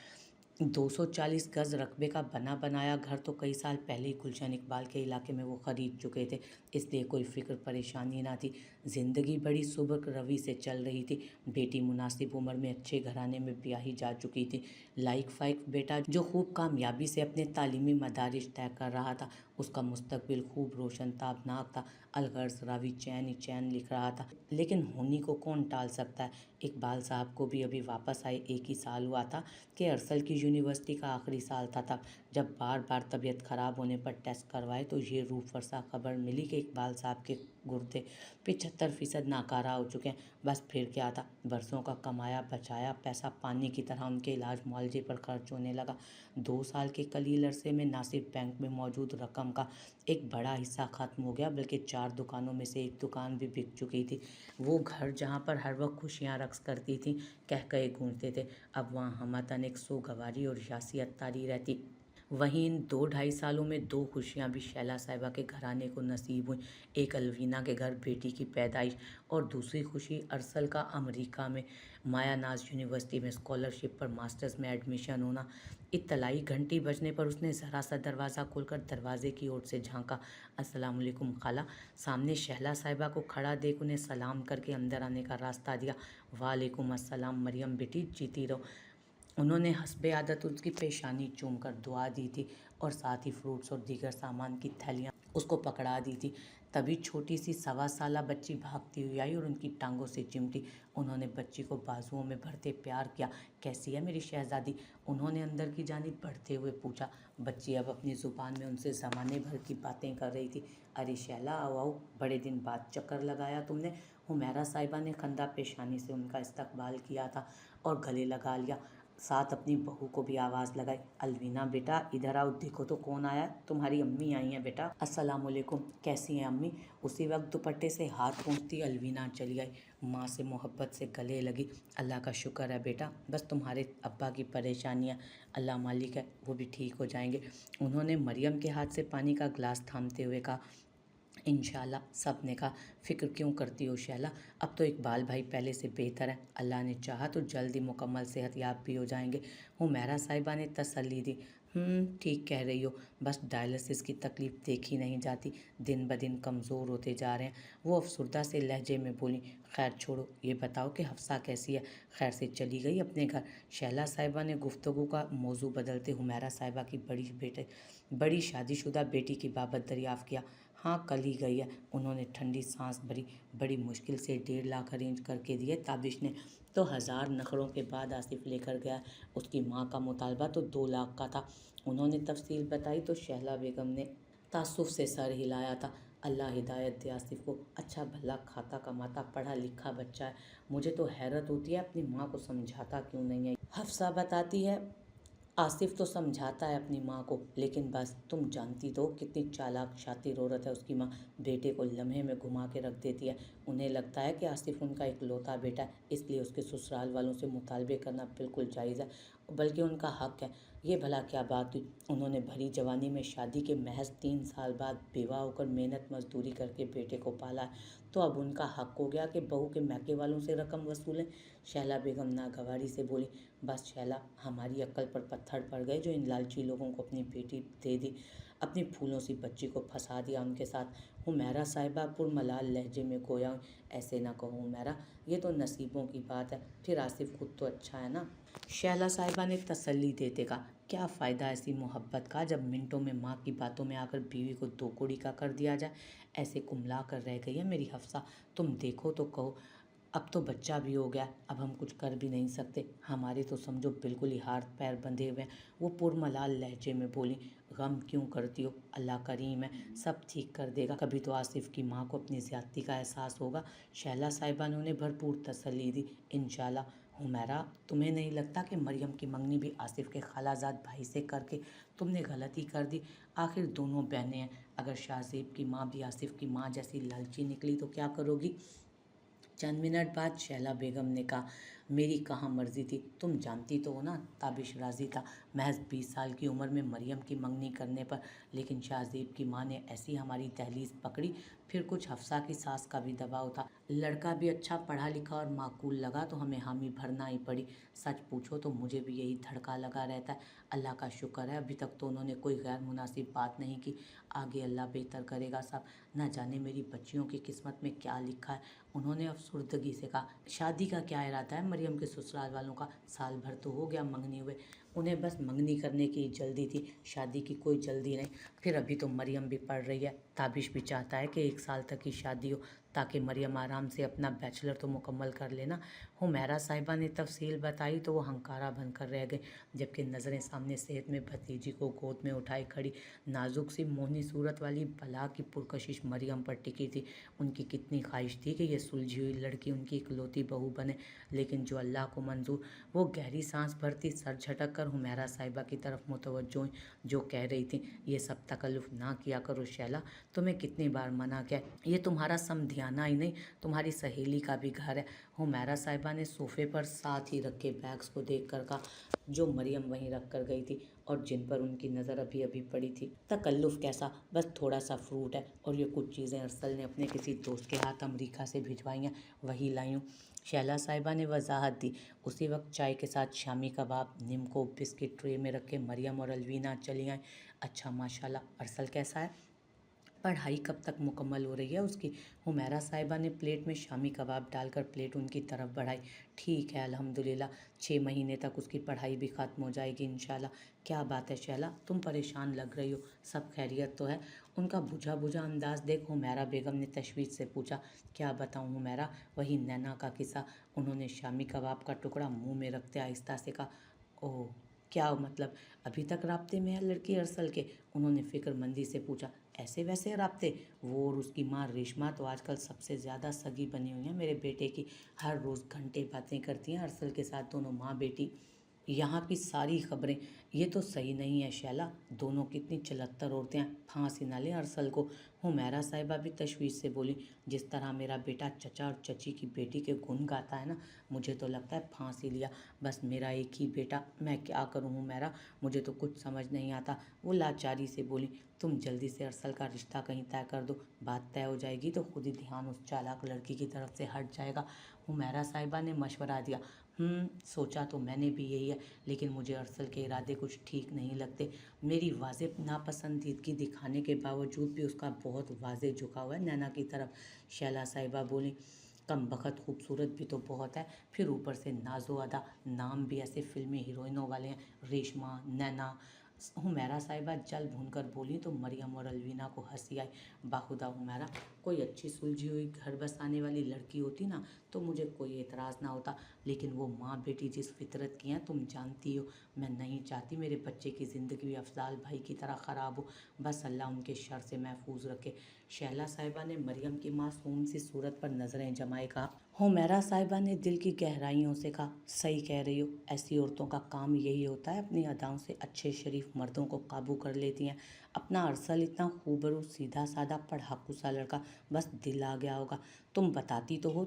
A: 240 गज रकबे का बना बनाया घर तो कई साल पहले ही गुलशन इकबाल के इलाके में वो खरीद चुके थे, इसलिए कोई फिक्र परेशानी ना थी। ज़िंदगी बड़ी सुबह रवि से चल रही थी। बेटी मुनासिब उम्र में अच्छे घराने में ब्याही जा चुकी थी। लाइक फाइक बेटा जो खूब कामयाबी से अपने तालीमी मदारिज तय कर रहा था, उसका मुस्तकबिल खूब रोशन ताबनाक था। अलगर्ज रावी चैन ही चैन लिख रहा था, लेकिन होनी को कौन टाल सकता है। इकबाल साहब को भी अभी वापस आए 1 ही साल हुआ था कि अरसल की यूनिवर्सिटी का आखिरी साल था तब जब बार बार तबीयत ख़राब होने पर टेस्ट करवाए तो ये रूह फरसा खबर मिली कि इकबाल साहब के गुर्दे 75% नाकारा हो चुके हैं। बस फिर क्या था, बरसों का कमाया बचाया पैसा पानी की तरह उनके इलाज मुआवजे पर खर्च होने लगा। 2 साल के कलील अरसे में ना सिर्फ बैंक में मौजूद रकम का एक बड़ा हिस्सा ख़त्म हो गया, बल्कि 4 दुकानों में से एक दुकान भी बिक चुकी थी। वो घर जहाँ पर हर वक्त खुशियाँ रक्स करती थीं, कहकहे गूंजते थे, अब वहाँ हमतन एक सोगवारी और यासियत तारी रहती। वहीं इन 2 ढाई सालों में 2 खुशियाँ भी शैला साहिबा के घराने को नसीब हुई। एक अलवीना के घर बेटी की पैदाइश और दूसरी खुशी अरसल का अमेरिका में मायानाज यूनिवर्सिटी में स्कॉलरशिप पर मास्टर्स में एडमिशन होना। इत्तलाई घंटी बजने पर उसने ज़रा सा दरवाज़ा खोलकर दरवाजे की ओर से झांका। अस्सलाम वालेकुम खाला। सामने शैला साहिबा को खड़ा देख उन्हें सलाम करके अंदर आने का रास्ता दिया। वालेकुम अस्सलाम मरियम बेटी, जीती रहो। उन्होंने हस्बे आदत उसकी पेशानी चूमकर दुआ दी थी और साथ ही फ्रूट्स और दीगर सामान की थैलियाँ उसको पकड़ा दी थी। तभी छोटी सी 1.25 साल बच्ची भागती हुई आई और उनकी टांगों से चिमटी। उन्होंने बच्ची को बाजुओं में भरते प्यार किया। कैसी है मेरी शहजादी? उन्होंने अंदर की जानिब बढ़ते हुए पूछा। बच्ची अब अपनी ज़ुबान में उनसे ज़माने भर की बातें कर रही थी। अरे शैला, आओ आओ, बड़े दिन बाद चक्कर लगाया तुमने। हुमैरा साहिबा ने खंदा पेशानी से उनका इस्तकबाल किया था और गले लगा लिया। साथ अपनी बहू को भी आवाज़ लगाई। अलवीना बेटा इधर आओ, देखो तो कौन आया है। तुम्हारी अम्मी आई हैं बेटा। अस्सलाम वालेकुम। कैसी हैं अम्मी? उसी वक्त दुपट्टे से हाथ पोंछती अलवीना चली आई। माँ से मोहब्बत से गले लगी। अल्लाह का शुक्र है बेटा, बस तुम्हारे अब्बा की परेशानियाँ अल्लाह मालिक है, वो भी ठीक हो जाएंगे। उन्होंने मरियम के हाथ से पानी का गिलास थामते हुए कहा। इंशाल्लाह। सब ने कहा। फ़िक्र क्यों करती हो शैला, अब तो इकबाल भाई पहले से बेहतर है, अल्लाह ने चाहा तो जल्द ही मुकम्मल सेहतयाब भी हो जाएंगे। हुमैरा साहिबा ने तसल्ली दी। ठीक कह रही हो, बस डायलिसिस की तकलीफ़ देखी नहीं जाती, दिन ब दिन कमज़ोर होते जा रहे हैं। वो अफसरदा से लहजे में बोली। खैर छोड़ो, ये बताओ कि हफ्सा कैसी है? खैर से चली गई अपने घर? शैला साहिबा ने गुफ्तगू का मौजू बदलते हुमैरा साहिबा की बड़ी शादीशुदा बेटी की बाबत दरियाफ़्त किया। हाँ, कल ही गई है। उन्होंने ठंडी सांस भरी। बड़ी मुश्किल से 1.5 लाख अरेंज करके दिए ताबिश ने, तो 1000 नखरों के बाद आसिफ लेकर गया। उसकी माँ का मुतालबा तो 2 लाख का था। उन्होंने तफसील बताई तो शहला बेगम ने तासुफ से सर हिलाया था। अल्लाह हिदायत दे आसिफ को, अच्छा भला खाता कमाता पढ़ा लिखा बच्चा है। मुझे तो हैरत होती है अपनी माँ को समझाता क्यों नहीं है। हफ्सा बताती है आसिफ तो समझाता है अपनी माँ को, लेकिन बस तुम जानती तो कितनी चालाक शातिर औरत है उसकी माँ। बेटे को लम्हे में घुमा के रख देती है। उन्हें लगता है कि आसिफ उनका इकलौता बेटा है, इसलिए उसके ससुराल वालों से मुतालबे करना बिल्कुल जायज़ है, बल्कि उनका हक है। ये भला क्या बात हुई? उन्होंने भरी जवानी में शादी के महज 3 साल बाद बेवा होकर मेहनत मजदूरी करके बेटे को पाला है, तो अब उनका हक हो गया कि बहू के मैके वालों से रकम वसूलें। शैला बेगम नागवारी से बोली। बस शैला, हमारी अक्ल पर पत्थर पड़ गए जो इन लालची लोगों को अपनी बेटी दे दी, अपनी फूलों सी बच्ची को फंसा दिया उनके साथ। हुमैरा साहिबा पुरमलाल लहजे में गोया। ऐसे ना कहो हुमैरा, ये तो नसीबों की बात है, फिर आसिफ खुद तो अच्छा है ना। शैला साहिबा ने तसल्ली देते कहा। क्या फ़ायदा ऐसी मोहब्बत का जब मिनटों में माँ की बातों में आकर बीवी को 2 कौड़ी का कर दिया जाए। ऐसे कुमला कर रह गई है मेरी हफ्सा, तुम देखो तो कहो। अब तो बच्चा भी हो गया, अब हम कुछ कर भी नहीं सकते, हमारे तो समझो बिल्कुल ही हाथ पैर बंधे हुए हैं। वो पुरमलाल लहजे में बोली, गम क्यों करती हो, अल्लाह करीम है, सब ठीक कर देगा। कभी तो आसिफ की माँ को अपनी ज़्यादती का एहसास होगा। शैला साहिबा ने उन्हें भरपूर तसल्ली दी। इंशाल्लाह। हुमैरा, तुम्हें नहीं लगता कि मरियम की मंगनी भी आसिफ के खालाजाद भाई से करके तुमने गलती कर दी? आखिर दोनों बहनें हैं, अगर शाहजेब की माँ भी आसिफ की माँ जैसी लालची निकली तो क्या करोगी? चंद मिनट बाद शैला बेगम ने कहा, मेरी कहाँ मर्जी थी, तुम जानती तो हो ना। ताबिश राजी था महज 20 साल की उम्र में मरियम की मंगनी करने पर, लेकिन शाहजेब की माँ ने ऐसी हमारी दहलीज पकड़ी। फिर कुछ हफ्सा की सास का भी दबाव था, लड़का भी अच्छा पढ़ा लिखा और माकूल लगा तो हमें हामी भरना ही पड़ी। सच पूछो तो मुझे भी यही धड़का लगा रहता है। अल्लाह का शुक्र है अभी तक तो उन्होंने कोई गैर मुनासिब बात नहीं की। आगे अल्लाह बेहतर करेगा साहब, न जाने मेरी बच्चियों की किस्मत में क्या लिखा है। उन्होंने अफसुर्दगी से कहा, शादी का क्या इरादा है मरियम के ससुराल वालों का? साल भर तो हो गया मंगनी हुए, उन्हें बस मंगनी करने की जल्दी थी, शादी की कोई जल्दी नहीं। फिर अभी तो मरियम भी पढ़ रही है, ताबिश भी चाहता है कि 1 साल तक की शादी हो ताकि मरियम आराम से अपना बैचलर तो मुकम्मल कर लेना। हुमैरा साहिबा ने तफसील बताई तो वो हंकारा बनकर रह गई, जबकि नज़रें सामने सेहत में भतीजी को गोद में उठाए खड़ी नाजुक सी मोहनी सूरत वाली बला की पुरकशिश मरियम पर टिकी थी। उनकी कितनी ख्वाहिश थी कि ये सुलझी हुई लड़की उनकी इकलौती बहू बने, लेकिन जो अल्लाह को मंजूर। वो गहरी सांस भरती सर झटक कर हुमैरा साहिबा की तरफ मुतवज्जो हुई, जो कह रही थी, ये सब तकल्लुफ़ ना किया करो शैला, तुम्हें कितनी बार मना किया, ये तुम्हारा समधियाना ही नहीं, तुम्हारी सहेली का भी घर है। हुमैरा साहिबा ने सोफे पर साथ ही रखे बैग्स को देख कर कहा, जो मरियम वहीं रख कर गई थी और जिन पर उनकी नज़र अभी अभी पड़ी थी। तकल्लुफ़ कैसा, बस थोड़ा सा फ्रूट है और ये कुछ चीज़ें अरसल ने अपने किसी दोस्त के हाथ अमेरिका से भिजवाई हैं, वही लाई हूँ। शैला साहिबा ने वजाहत दी। उसी वक्त चाय के साथ शामी कबाब, नीमको, बिस्किट ट्रे में रखे मरियम और अलवीना चली आए। अच्छा माशाल्लाह, अरसल कैसा है? पढ़ाई कब तक मुकम्मल हो रही है उसकी? हुमैरा साहिबा ने प्लेट में शामी कबाब डालकर प्लेट उनकी तरफ बढ़ाई। ठीक है अल्हम्दुलिल्लाह, 6 महीने तक उसकी पढ़ाई भी ख़त्म हो जाएगी इंशाल्लाह। क्या बात है शैला, तुम परेशान लग रही हो, सब खैरियत तो है? उनका बुझा बुझा अंदाज देख हुमैरा बेगम ने तशवीश से पूछा, क्या बताऊँ हुमैरा, वही नैना का किस्सा। उन्होंने शामी कबाब का टुकड़ा मुंह में रखते आहिस्ता से कहा, ओह, क्या मतलब, अभी तक राब्ते में है लड़की अरसल के? उन्होंने फिक्रमंदी से पूछा, ऐसे वैसे राब्ते? वो और उसकी माँ रेशमा तो आजकल सबसे ज़्यादा सगी बनी हुई हैं मेरे बेटे की, हर रोज़ घंटे बातें करती हैं अरसल के साथ, दोनों माँ बेटी। यहाँ की सारी खबरें, ये तो सही नहीं है शैला, दोनों कितनी चलत्तर औरतें हैं, फांसी ना लें अरसल को। हुमैरा साहिबा भी तशवीश से बोली, जिस तरह मेरा बेटा चचा और चची की बेटी के गुण गाता है ना, मुझे तो लगता है फांसी लिया। बस मेरा एक ही बेटा, मैं क्या करूँ हुमैरा, मुझे तो कुछ समझ नहीं आता। वो लाचारी से बोली, तुम जल्दी से अरसल का रिश्ता कहीं तय कर दो, बात तय हो जाएगी तो खुद ही ध्यान उस चालाक लड़की की तरफ से हट जाएगा। हुमैरा साहिबा ने मशवरा दिया। सोचा तो मैंने भी यही है, लेकिन मुझे अरसल के इरादे कुछ ठीक नहीं लगते। मेरी वाज़ेह नापसंदीदगी दिखाने के बावजूद भी उसका बहुत वाज़ेह झुकाव है नैना की तरफ। शैला साहिबा बोली, कम बखत खूबसूरत भी तो बहुत है, फिर ऊपर से नाजो अदा, नाम भी ऐसे फिल्मी हीरोइनों वाले हैं, रेशमा, नैना। हुमैरा साहिबा जल भून कर बोली तो मरियम और अलवीना को हंसी आई। बाखुदा हुमैरा, कोई अच्छी सुलझी हुई घर बसाने वाली लड़की होती ना तो मुझे कोई एतराज़ ना होता, लेकिन वो माँ बेटी जिस फितरत की हैं तुम जानती हो। मैं नहीं चाहती मेरे बच्चे की ज़िंदगी भी अफजाल भाई की तरह ख़राब हो, बस अल्लाह उनके शर से महफूज रखे। शैला साहिबा ने मरियम की मासूम सी सूरत पर नज़रें जमाए कहा। हुमैरा साहिबा ने दिल की गहराइयों से कहा, सही कह रही हो, ऐसी औरतों का काम यही होता है, अपनी अदाओं से अच्छे शरीफ मर्दों को काबू कर लेती हैं। अपना अरसल इतना खूबरू सीधा साधा पढ़ाकू सा लड़का, बस दिल आ गया होगा। तुम बताती तो हो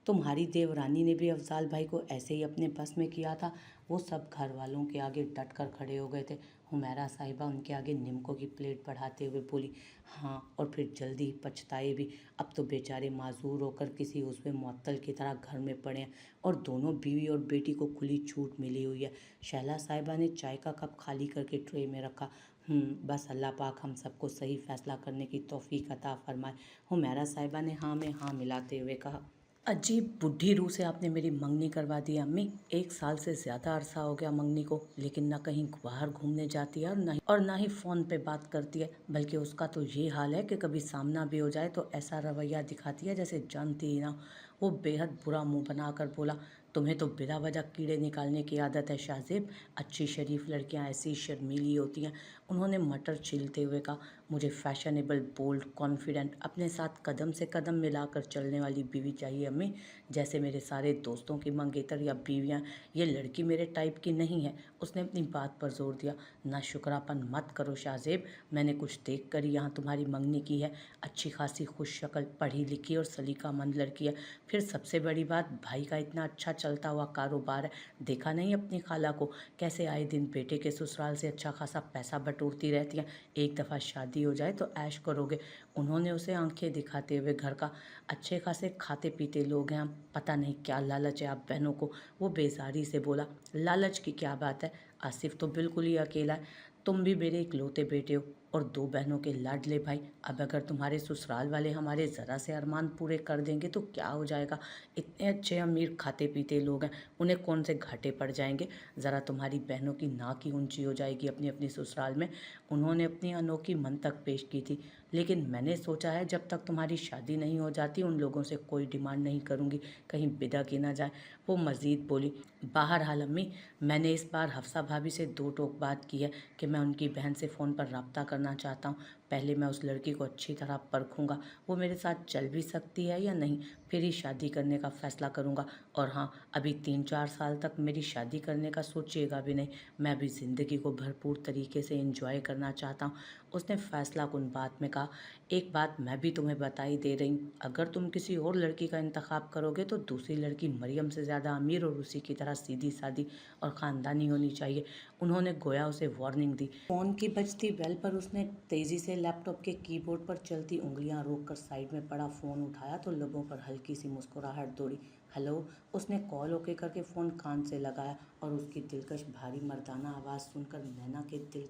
A: तुम्हारी देवरानी ने भी अफजाल भाई को ऐसे ही अपने बस में किया था। वो सब घर वालों के आगे डट कर खड़े हो गए थे। हुमैरा साहिबा उनके आगे नीमकों की प्लेट बढ़ाते हुए बोली, हाँ, और फिर जल्दी ही पछताए भी। अब तो बेचारे माजूर होकर किसी उस्वे मुअत्तल की तरह घर में पड़े हैं और दोनों बीवी और बेटी को खुली छूट मिली हुई है। शैला साहिबा ने चाय का कप खाली करके ट्रे में रखा। बस अल्लाह पाक हम सबको सही फैसला करने की तौफीक अता फरमाए। हुमैरा साहिबा ने हाँ में हाँ मिलाते हुए कहा। अजीब बुढ़ी रूह से आपने मेरी मंगनी करवा दी अम्मी। 1 साल से ज़्यादा अरसा हो गया मंगनी को, लेकिन ना कहीं बाहर घूमने जाती है और ना ही फ़ोन पे बात करती है। बल्कि उसका तो ये हाल है कि कभी सामना भी हो जाए तो ऐसा रवैया दिखाती है जैसे जानती ही ना। वो बेहद बुरा मुंह बनाकर बोला, तुम्हें तो बिला वजह कीड़े निकालने की आदत है शाहजेब। अच्छी शरीफ लड़कियां ऐसी शर्मीली होती हैं। उन्होंने मटर छीलते हुए कहा, मुझे फैशनेबल, बोल्ड, कॉन्फिडेंट, अपने साथ कदम से कदम मिलाकर चलने वाली बीवी चाहिए अम्मी। जैसे मेरे सारे दोस्तों की मंगेतर या बीवियां, ये लड़की मेरे टाइप की नहीं है। उसने अपनी बात पर जोर दिया। ना शुक्रापन मत करो शाहजेब, मैंने कुछ देख कर ही यहाँ तुम्हारी मंगनी की है। अच्छी खासी खुश शक्ल, पढ़ी लिखी और सलीकामंद लड़की है। फिर सबसे बड़ी बात, भाई का इतना अच्छा चलता हुआ कारोबार है। देखा नहीं अपनी खाला को, कैसे आए दिन बेटे के ससुराल से अच्छा खासा पैसा बटोरती रहती हैं। एक दफ़ा शादी हो जाए तो ऐश करोगे। उन्होंने उसे आंखें दिखाते हुए घर का, अच्छे खासे खाते पीते लोग हैं हम, पता नहीं क्या लालच है आप बहनों को। वो बेजारी से बोला, लालच की क्या बात है, आसिफ तो बिल्कुल ही अकेला है। तुम भी मेरे इकलौते बेटे हो और 2 बहनों के लाडले भाई। अब अगर तुम्हारे ससुराल वाले हमारे ज़रा से अरमान पूरे कर देंगे तो क्या हो जाएगा। इतने अच्छे अमीर खाते पीते लोग हैं, उन्हें कौन से घाटे पड़ जाएंगे। ज़रा तुम्हारी बहनों की नाक ही ऊंची हो जाएगी अपनी अपनी ससुराल में। उन्होंने अपनी अनोखी मंतक पेश की थी, लेकिन मैंने सोचा है जब तक तुम्हारी शादी नहीं हो जाती उन लोगों से कोई डिमांड नहीं करूँगी, कहीं बिदा की ना जाए। वो मज़ीद बोली, बहरहाल अम्मी, मैंने इस बार हफ्सा भाभी से 2 टोक बात की है कि मैं उनकी बहन से फ़ोन पर रब्ता करना चाहता हूँ। पहले मैं उस लड़की को अच्छी तरह परखूँगा, वो मेरे साथ चल भी सकती है या नहीं, फिर ही शादी करने का फ़ैसला करूँगा। और हाँ, अभी 3-4 साल तक मेरी शादी करने का सोचिएगा भी नहीं। मैं अभी ज़िंदगी को भरपूर तरीके से एंजॉय करना चाहता हूँ। उसने फैसला कुन बात में कहा, एक बात मैं भी तुम्हें बता ही दे रही हूँ, अगर तुम किसी और लड़की का इंतखाब करोगे तो दूसरी लड़की मरियम से ज़्यादा अमीर और उसी की तरह सीधी सादी और ख़ानदानी होनी चाहिए। उन्होंने गोया उसे वार्निंग दी। फ़ोन की बजती बेल पर उसने तेज़ी से लैपटॉप के कीबोर्ड पर चलती उंगलियां रोककर साइड में पड़ा फ़ोन उठाया तो लोगों पर हल्की सी मुस्कुराहट दौड़ी। हेलो, उसने कॉल ओके करके फ़ोन कान से लगाया और उसकी दिलकश भारी मर्दाना आवाज़ सुनकर नैना के दिल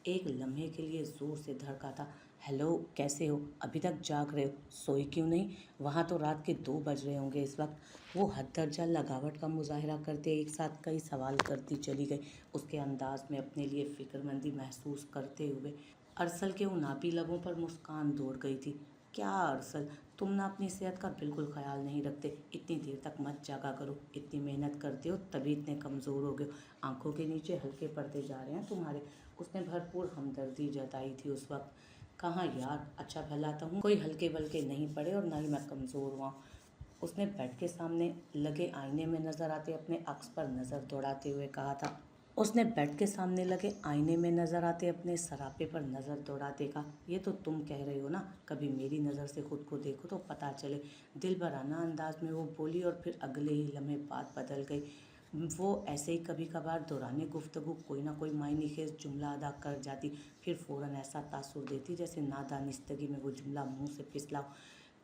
A: एक लम्हे के लिए ज़ोर से धड़का था। हेलो, कैसे हो? अभी तक जाग रहे हो? सोई क्यों नहीं? वहाँ तो रात के 2 बज रहे होंगे इस वक्त। वो हद दर्जा लगावट का मुजाहरा करते एक साथ कई सवाल करती चली गई, उसके अंदाज में अपने लिए फ़िक्रमंदी महसूस करते हुए। अरसल के उनापी लबों पर मुस्कान दौड़ गई थी। क्या अरसल, तुम ना अपनी सेहत का बिल्कुल ख्याल नहीं रखते। इतनी देर तक मत जागा करो, इतनी मेहनत करते हो तभी इतने कमज़ोर हो गए हो। आंखों के नीचे हल्के पड़ते जा रहे हैं तुम्हारे। उसने भरपूर हमदर्दी जताई थी उस वक्त। कहाँ यार, अच्छा भला तो हूँ, कोई हल्के बल्के नहीं पड़े और ना ही मैं कमज़ोर हुआ। उसने बेड के सामने लगे आईने में नज़र आते अपने अक्स पर नज़र दौड़ाते हुए कहा था। उसने बेड के सामने लगे आईने में नज़र आते अपने सरापे पर नज़र दौड़ाते कहा, ये तो तुम कह रहे हो ना, कभी मेरी नज़र से खुद को देखो तो पता चले। दिल भराना अंदाज में वो बोली और फिर अगले ही लम्हे बात बदल गई। वो ऐसे ही कभी कभार दौराने गुफ्तगू कोई ना कोई मायने खेज जुमला अदा कर जाती, फिर फ़ौरन ऐसा तासुर देती जैसे नादानिस्तगी में वो जुमला मुंह से फिसला।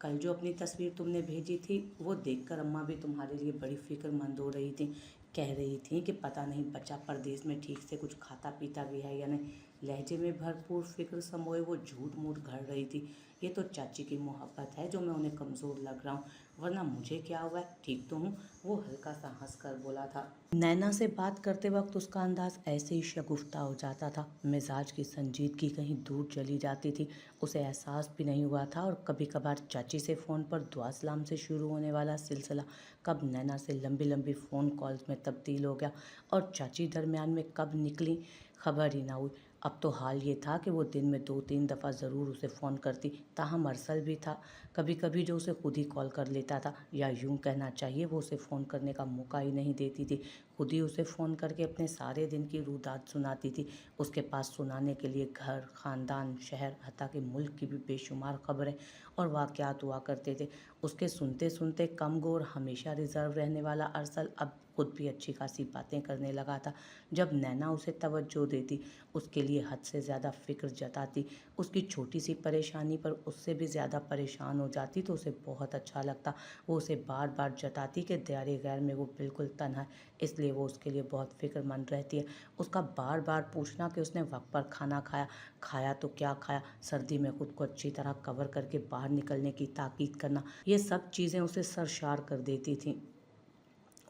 A: कल जो अपनी तस्वीर तुमने भेजी थी वो देखकर अम्मा भी तुम्हारे लिए बड़ी फिक्रमंद हो रही थी। कह रही थी कि पता नहीं बच्चा परदेश में ठीक से कुछ खाता पीता भी है या नहीं। लहजे में भरपूर फिक्र समोए वो झूठ मूठ घड़ रही थी। ये तो चाची की मोहब्बत है जो मैं उन्हें कमज़ोर लग रहा हूँ, वरना मुझे क्या हुआ है, ठीक तो हूँ। वो हल्का सा हंस कर बोला था। नैना से बात करते वक्त उसका अंदाज ऐसे ही शगुफ्ता हो जाता था, मिजाज की संजीदगी कहीं दूर चली जाती थी। उसे एहसास भी नहीं हुआ था और कभी कभार चाची से फ़ोन पर दुआ सलाम से शुरू होने वाला सिलसिला कब नैना से लंबी लंबी फ़ोन कॉल्स में तब्दील हो गया और चाची दरमियान में कब निकली, खबर ही ना हुई। अब तो हाल ये था कि वो दिन में 2-3 दफ़ा ज़रूर उसे फ़ोन करती। ताहम अरसल भी था कभी कभी जो उसे खुद ही कॉल कर लेता था, या यूं कहना चाहिए वो उसे फ़ोन करने का मौका ही नहीं देती थी। खुद ही उसे फ़ोन करके अपने सारे दिन की रुदात सुनाती थी। उसके पास सुनाने के लिए घर, ख़ानदान, शहर, हत्ता कि मुल्क की भी बेशुमार खबरें और वाक़यात हुआ करते थे। उसके सुनते सुनते कम गो और हमेशा रिज़र्व रहने वाला अरसल अब खुद भी अच्छी खासी बातें करने लगा था। जब नैना उसे तवज्जो देती, उसके लिए हद से ज़्यादा फ़िक्र जताती, उसकी छोटी सी परेशानी पर उससे भी ज़्यादा परेशान हो जाती तो उसे बहुत अच्छा लगता। वो उसे बार बार जताती कि दारे गैर में वो बिल्कुल तन्हा है, इसलिए वो उसके लिए बहुत फिक्रमंद रहती है। उसका बार बार पूछना कि उसने वक्त पर खाना खाया, खाया तो क्या खाया, सर्दी में खुद को अच्छी तरह कवर करके बाहर निकलने की ताकीद करना, ये सब चीज़ें उसे सरशार कर देती थीं।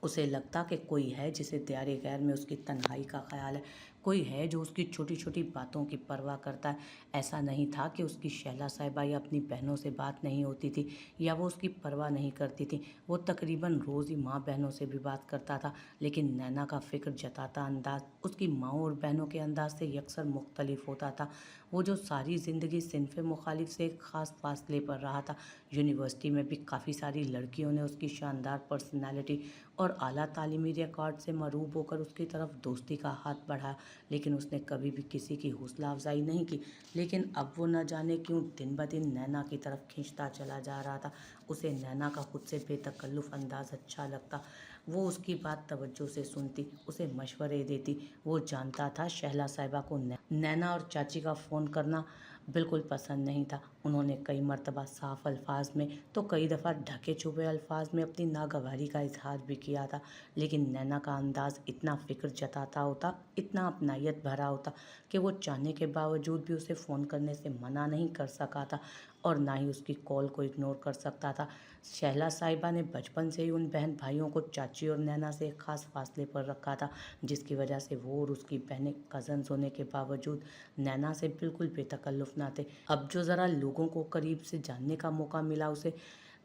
A: उसे लगता कि कोई है जिसे दारे गैर में उसकी तन्हाई का ख्याल है, कोई है जो उसकी छोटी छोटी बातों की परवाह करता है। ऐसा नहीं था कि उसकी शैला साहिबा या अपनी बहनों से बात नहीं होती थी या वो उसकी परवाह नहीं करती थी। वो तकरीबन रोज़ ही माँ बहनों से भी बात करता था, लेकिन नैना का फिक्र जताता अंदाज उसकी माँओं और बहनों के अंदाज से यकसर मुख्तलिफ होता था। वो जो सारी ज़िंदगी सिनफ़े मुखालिफ से एक ख़ास फासले पर रहा था। यूनिवर्सिटी में भी काफ़ी सारी लड़कियों ने उसकी शानदार पर्सनैलिटी और आला तालीमी रिकॉर्ड से मरूब होकर उसकी तरफ दोस्ती का हाथ बढ़ाया, लेकिन उसने कभी भी किसी की हौसला अफजाई नहीं की। लेकिन अब वो न जाने क्यों दिन ब दिन नैना की तरफ खींचता चला जा रहा था। उसे नैना का खुद से बेतकल्लुफ़ अंदाज अच्छा लगता। वो उसकी बात तवज्जो से सुनती, उसे मशवरे देती। वो जानता था शहला साहिबा को नैना और चाची का फ़ोन करना बिल्कुल पसंद नहीं था। उन्होंने कई मर्तबा साफ अल्फाज में तो कई दफ़ा ढके छुपे अल्फाज में अपनी नागवारी का इजहार भी किया था, लेकिन नैना का अंदाज़ इतना फ़िक्र जताता होता, इतना अपनायत भरा होता कि वो चाहने के बावजूद भी उसे फ़ोन करने से मना नहीं कर सका था और ना ही उसकी कॉल को इग्नोर कर सकता था। शहला साहिबा ने बचपन से ही उन बहन भाइयों को चाची और नैना से एक ख़ास फासले पर रखा था, जिसकी वजह से वो और उसकी बहनें कज़न्स होने के बावजूद नैना से बिल्कुल बेतकल्लुफ़ ना थे। अब जो ज़रा लोगों को करीब से जानने का मौका मिला उसे,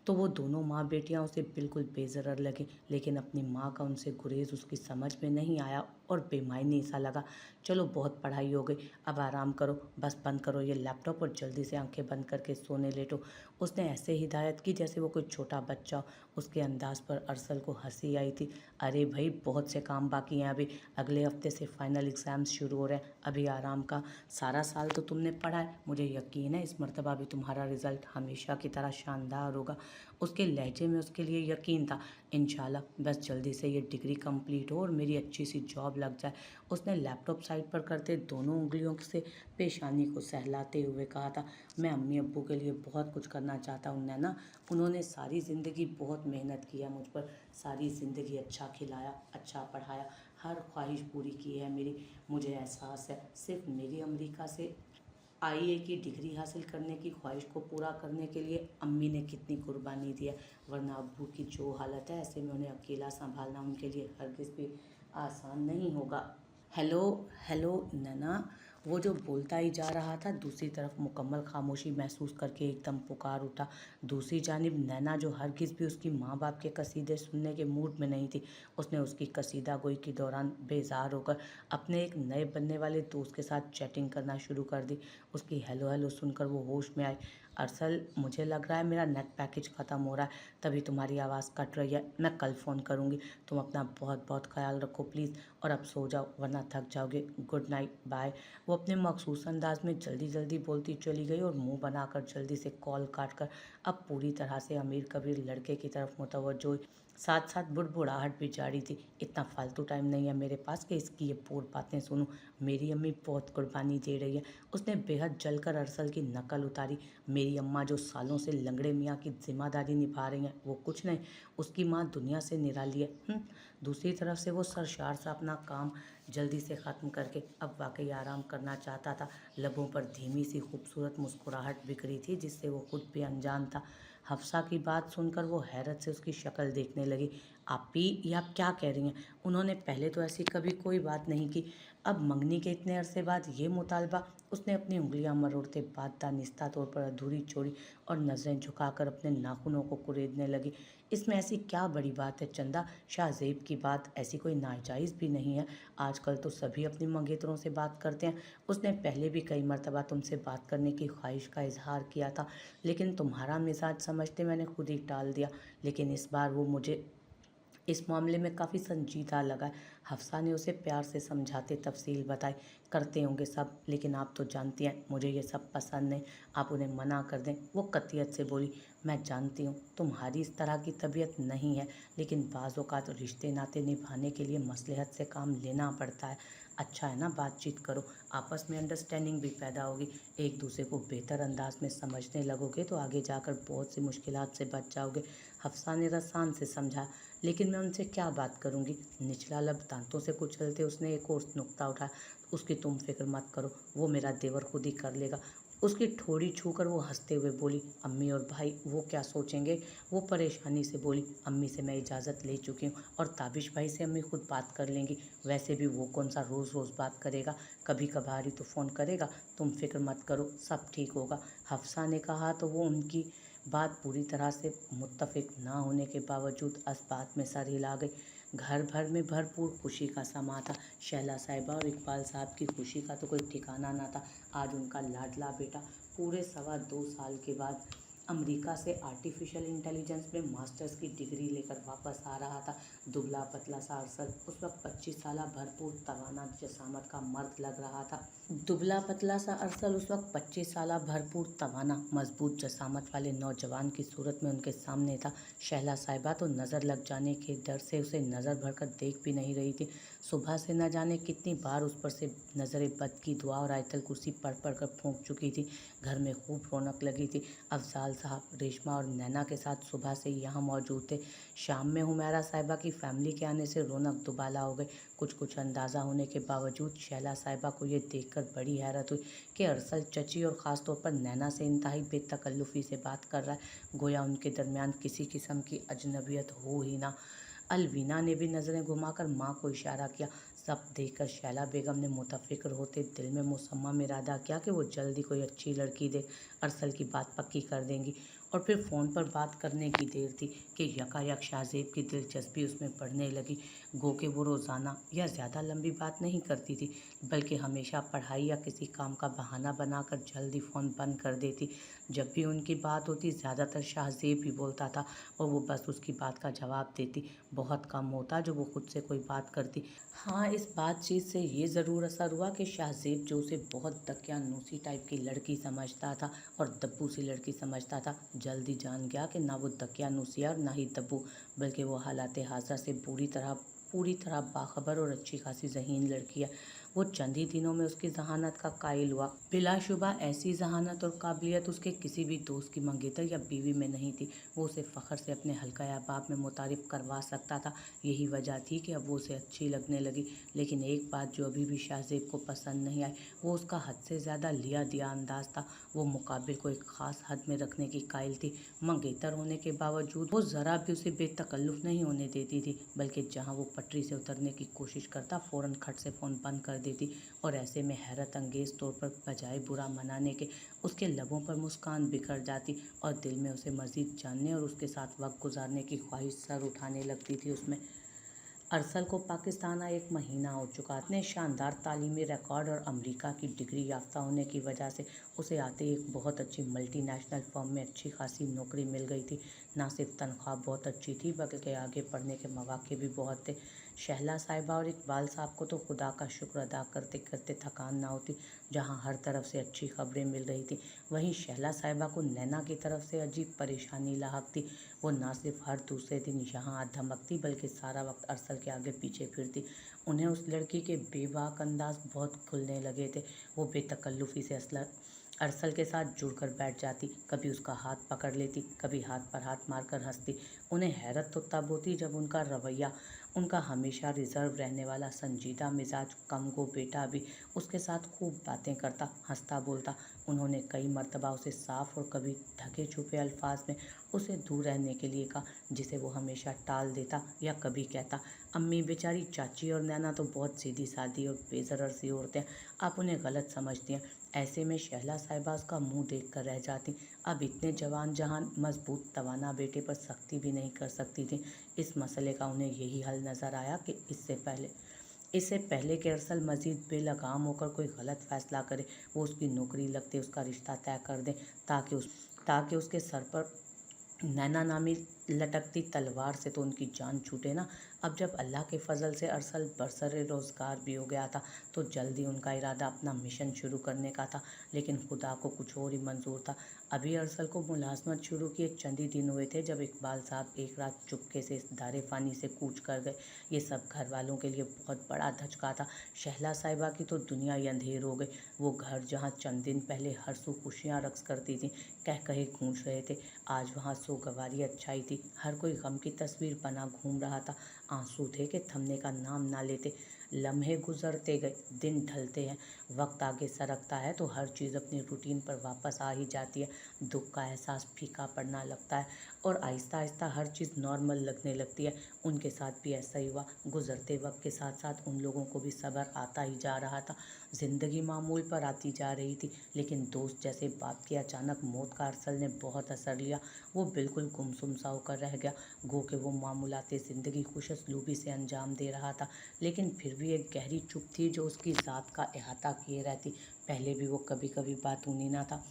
A: तो वो दोनों माँ बेटियां उसे बिल्कुल बेज़रर लगी, लेकिन अपनी माँ का उनसे गुरेज उसकी समझ में नहीं आया और बेमायनी सा लगा। चलो बहुत पढ़ाई हो गई, अब आराम करो, बस बंद करो ये लैपटॉप और जल्दी से आंखें बंद करके सोने लेटो। उसने ऐसे हिदायत की जैसे वो कोई छोटा बच्चा हो। उसके अंदाज पर अरसल को हंसी आई थी। अरे भाई, बहुत से काम बाकी हैं अभी, अगले हफ्ते से फाइनल एग्ज़ाम्स शुरू हो रहे हैं, अभी आराम का। सारा साल तो तुमने पढ़ा है, मुझे यकीन है इस मर्तबा भी तुम्हारा रिज़ल्ट हमेशा की तरह शानदार होगा। उसके लहजे में उसके लिए यकीन था। इंशाल्लाह बस जल्दी से ये डिग्री कंप्लीट हो और मेरी अच्छी सी जॉब लग जाए। उसने लैपटॉप साइड पर करते दोनों उंगलियों से पेशानी को सहलाते हुए कहा था, मैं अम्मी अब्बू के लिए बहुत कुछ करना चाहता हूँ नैना। उन्होंने सारी ज़िंदगी बहुत मेहनत की है मुझ पर, सारी ज़िंदगी अच्छा खिलाया, अच्छा पढ़ाया, हर ख्वाहिश पूरी की है मेरी। मुझे एहसास है सिर्फ मेरी अमेरिका से आईए की डिग्री हासिल करने की ख्वाहिश को पूरा करने के लिए अम्मी ने कितनी कुर्बानी दी है, वरना अब्बू की जो हालत है ऐसे में उन्हें अकेला संभालना उनके लिए हरगिज़ भी आसान नहीं होगा। हेलो, हेलो नैना, वो जो बोलता ही जा रहा था दूसरी तरफ मुकम्मल खामोशी महसूस करके एकदम पुकार उठा। दूसरी जानिब नैना जो हरगिज़ भी उसकी माँ बाप के कसीदे सुनने के मूड में नहीं थी, उसने उसकी कसीदा गोई के दौरान बेजार होकर अपने एक नए बनने वाले दोस्त के साथ चैटिंग करना शुरू कर दी। उसकी हेलो हेलो सुनकर वो होश में आई। अरसल, मुझे लग रहा है मेरा नेट पैकेज ख़त्म हो रहा है, तभी तुम्हारी आवाज़ कट रही है, मैं कल फ़ोन करूँगी। तुम अपना बहुत बहुत ख्याल रखो प्लीज़, और अब सो जाओ वरना थक जाओगे। Good night, bye. वो अपने मखसूस अंदाज में जल्दी जल्दी बोलती चली गई और मुंह बनाकर जल्दी से कॉल काट कर अब पूरी तरह से अमीर कबीर लड़के की तरफ मुतवज्जो हुई। साथ साथ बुड़बुड़ाहट भी जारी थी। इतना फालतू टाइम नहीं है मेरे पास कि इसकी ये पूर बातें सुनूं। मेरी अम्मी बहुत कुर्बानी दे रही है। उसने बेहद जलकर अरसल की नकल उतारी। मेरी अम्मा जो सालों से लंगड़े मियाँ की जिम्मेदारी निभा रही हैं वो कुछ नहीं, उसकी माँ दुनिया से निराली है। दूसरी तरफ से वो सरशार सा अपना काम जल्दी से ख़त्म करके अब वाकई आराम करना चाहता था। लबों पर धीमी सी खूबसूरत मुस्कुराहट बिखरी थी जिससे वो खुद भी अनजान था। हफ्सा की बात सुनकर वो हैरत से उसकी शक्ल देखने लगी। आपी, ये आप क्या कह रही हैं? उन्होंने पहले तो ऐसी कभी कोई बात नहीं की, अब मंगनी के इतने अरसे बाद ये मुतालबा। उसने अपनी उंगलियां मरोड़ते बात दानिस्ता तौर पर अधूरी छोड़ी और नज़रें झुकाकर अपने नाखूनों को कुरेदने लगी। इसमें ऐसी क्या बड़ी बात है चंदा? शाहजेब की बात ऐसी कोई नाजायज़ भी नहीं है। आजकल तो सभी अपनी मंगेतरों से बात करते हैं। उसने पहले भी कई मरतबा तुमसे बात करने की ख्वाहिश का इजहार किया था, लेकिन तुम्हारा मिजाज समझते मैंने खुद ही टाल दिया। लेकिन इस बार वो मुझे इस मामले में काफ़ी संजीदा लगा। हफ्सा ने उसे प्यार से समझाते तफसील बताई। करते होंगे सब, लेकिन आप तो जानती हैं मुझे ये सब पसंद नहीं, आप उन्हें मना कर दें। वो कतियत से बोली, मैं जानती हूँ तुम्हारी इस तरह की तबीयत नहीं है, लेकिन बाज़ औक़ात रिश्ते नाते निभाने के लिए मसलहत से काम लेना पड़ता है। अच्छा है ना, बातचीत करो, आपस में अंडरस्टैंडिंग भी पैदा होगी, एक दूसरे को बेहतर अंदाज में समझने लगोगे तो आगे जाकर बहुत सी मुश्किलात से बच जाओगे। हफ्सा ने रसान से समझा, लेकिन मैं उनसे क्या बात करूंगी। निचला लब दांतों से कुचलते उसने एक और नुक्ता उठाया, उसकी तुम फिक्र मत करो, वो मेरा देवर खुद ही कर लेगा। उसकी ठोड़ी छूकर वो हंसते हुए बोली, अम्मी और भाई वो क्या सोचेंगे। वो परेशानी से बोली, अम्मी से मैं इजाज़त ले चुकी हूँ और ताबिश भाई से अम्मी खुद बात कर लेंगी। वैसे भी वो कौन सा रोज़ रोज़ बात करेगा, कभी कभार ही तो फ़ोन करेगा। तुम फिक्र मत करो, सब ठीक होगा। हफ्सा ने कहा तो वो उनकी बात पूरी तरह से मुत्तफिक ना होने के बावजूद इस बात में सर हिला गई। घर भर में भरपूर खुशी का समा था। शैला साहिबा और इकबाल साहब की खुशी का तो कोई ठिकाना ना था। आज उनका लाडला बेटा पूरे 2.25 साल के बाद अमेरिका से आर्टिफिशियल इंटेलिजेंस में मास्टर्स की डिग्री लेकर वापस आ रहा था। दुबला पतला सा अरसल उस वक्त 25 साल भरपूर तवाना जसामत का मर्द लग रहा था। दुबला पतला सा अरसल उस वक्त 25 साल भरपूर तवाना मजबूत जसामत वाले नौजवान की सूरत में उनके सामने था। शहला साहिबा तो नज़र लग जाने के डर से उसे नज़र भरकर देख भी नहीं रही थी। सुबह से न जाने कितनी बार उस पर से नज़र बद की दुआ और आयतल कुर्सी पढ़ पढ़ कर फूंक चुकी थी। घर में खूब रौनक लगी थी। अफजाल साहब, रेशमा और नैना के साथ सुबह से ही यहाँ मौजूद थे। शाम में हुमैरा साहिबा की फैमिली के आने से रौनक दुबाला हो गई। कुछ अंदाज़ा होने के बावजूद शैला साहिबा को ये देखकर बड़ी हैरत हुई कि अरसल चची और ख़ास तौर पर नैना से इंतहाई बेतकल्लुफ़ी से बात कर रहा है, गोया उनके दरमियान किसी किस्म की अजनबियत हो ही ना। अलवीना ने भी नज़रें घुमाकर माँ को इशारा किया। सब देखकर शैला बेगम ने मुतफिक्र होते दिल में मुसम्मम इरादा किया कि वो जल्दी कोई अच्छी लड़की दे अरसल की बात पक्की कर देंगी। और फिर फ़ोन पर बात करने की देर थी कि यकायक शाहजेब की दिलचस्पी उसमें बढ़ने लगी। गो कि वो रोज़ाना या ज़्यादा लंबी बात नहीं करती थी, बल्कि हमेशा पढ़ाई या किसी काम का बहाना बनाकर जल्दी फ़ोन बंद कर देती। जब भी उनकी बात होती ज़्यादातर शाहजेब ही बोलता था और वो बस उसकी बात का जवाब देती। बहुत कम होता जो वो खुद से कोई बात करती। हाँ, इस बातचीत से ये ज़रूर असर हुआ कि शाहजेब जो उसे बहुत दकियानूसी टाइप की लड़की समझता था और दब्बू सी लड़की समझता था, जल्दी जान गया कि ना वो दकियानूसी और ना ही दब्बू, बल्कि वो हालात हाज़िर से पूरी तरह बाखबर और अच्छी खासी ज़हीन लड़की है। वो चंद ही दिनों में उसकी जहानत का कायल हुआ। बिलाशुबा ऐसी जहानत और काबिलियत उसके किसी भी दोस्त की मंगेतर या बीवी में नहीं थी। वो उसे फ़ख्र से अपने हल्का अहबाब में मुतारिफ करवा सकता था। यही वजह थी कि अब वो उसे अच्छी लगने लगी। लेकिन एक बात जो अभी भी शाहजेब को पसंद नहीं आई, वो उसका हद से ज़्यादा लिया दिया अंदाज था। वो मुकाबिल को एक ख़ास हद में रखने की कायल थी। मंगेतर होने के बावजूद वो ज़रा भी उसे बेतकल्लुफ़ नहीं होने देती थी, बल्कि जहाँ वो पटरी से उतरने की कोशिश करता फ़ौरन खट से फ़ोन बंद कर देती। और ऐसे में हैरत अंगेज़ तौर पर बजाय बुरा मनाने के उसके लबों पर मुस्कान बिखर जाती और दिल में उसे मज़ीद जानने और उसके साथ वक्त गुजारने की ख्वाहिश सर उठाने लगती थी उसमें। अरसल को पाकिस्तान आए 1 महीना हो चुका। इतने शानदार तालीमी रिकॉर्ड और अमेरिका की डिग्री याफ्ता होने की वजह से उसे आते ही एक बहुत अच्छी मल्टीनेशनल फर्म में अच्छी खासी नौकरी मिल गई थी। ना सिर्फ तनख्वाह बहुत अच्छी थी, बल्कि आगे पढ़ने के मौके भी बहुत थे। शहला साहिबा और इकबाल साहब को तो खुदा का शुक्र अदा करते करते थकान ना होती। जहाँ हर तरफ से अच्छी खबरें मिल रही थी, वहीं शहला साहिबा को नैना की तरफ से अजीब परेशानी लाहक थी। वो ना सिर्फ हर दूसरे दिन यहाँ धमकती, बल्कि सारा वक्त अरसल के आगे पीछे फिरती। उन्हें उस लड़की के बेबाक अंदाज बहुत खुलने लगे थे। वो बेतकल्लुफ़ी से अरसल के साथ जुड़कर बैठ जाती, कभी उसका हाथ पकड़ लेती, कभी हाथ पर हाथ मारकर हंसती। उन्हें हैरत तो तब होती जब उनका रवैया, उनका हमेशा रिजर्व रहने वाला संजीदा मिजाज कमगो बेटा भी उसके साथ खूब बातें करता, हंसता बोलता। उन्होंने कई मर्तबा उसे साफ और कभी ढके छुपे अल्फाज में उसे दूर रहने के लिए कहा, जिसे वो हमेशा टाल देता या कभी कहता, अम्मी बेचारी चाची और नैना तो बहुत सीधी सादी और बेज़रर सी औरतें हैं, आप उन्हें गलत समझती हैं। ऐसे में शहला साहिबा उसका मुंह देख कर रह जाती। अब इतने जवान जहान मजबूत तवाना बेटे पर सख्ती भी नहीं कर सकती थी। इस मसले का उन्हें यही हल नज़र आया कि इससे पहले कि अरसल मज़ीद बेलगाम होकर कोई गलत फ़ैसला करे, वो उसकी नौकरी लगते उसका रिश्ता तय कर दें, ताकि उसके सर पर नैना नामी लटकती तलवार से तो उनकी जान छूटे ना। अब जब अल्लाह के फजल से अरसल बरसरे रोज़गार भी हो गया था तो जल्दी उनका इरादा अपना मिशन शुरू करने का था, लेकिन खुदा को कुछ और ही मंजूर था। अभी अरसल को मुलाजमत शुरू किए चंद ही दिन हुए थे जब इकबाल साहब एक रात चुपके से इस दारे फ़ानी से कूच कर गए। ये सब घर वालों के लिए बहुत बड़ा धचका था। शहला साहिबा की तो दुनिया ही अंधेर हो गई। वो घर जहाँ चंद दिन पहले हर सू खुशियाँ रक्स करती थी, कह कहे गूंज रहे थे, आज वहाँ सोगवारी अच्छाई थी। हर कोई गम की तस्वीर बना घूम रहा था। आंसू थे कि थमने का नाम ना लेते। लम्हे गुजरते गए, दिन ढलते हैं, वक्त आगे सरकता है तो हर चीज़ अपनी रूटीन पर वापस आ ही जाती है। दुख का एहसास फीका पड़ना लगता है और आहिस्ता आहिस्ता हर चीज़ नॉर्मल लगने लगती है। उनके साथ भी ऐसा ही हुआ। गुजरते वक्त के साथ साथ उन लोगों को भी सब्र आता ही जा रहा था। ज़िंदगी मामूल पर आती जा रही थी, लेकिन दोस्त जैसे बाप की अचानक मौत का अरसल ने बहुत असर लिया। वो बिल्कुल गुमसुम सा होकर रह गया। गो के वो मामूलाते ज़िंदगी खुशस्लूबी से अंजाम दे रहा था, लेकिन फिर भी एक गहरी चुप थी जो उसकी ज़ात का अहाता किए रहती। पहले भी वो कभी कभी बातूनी ना था,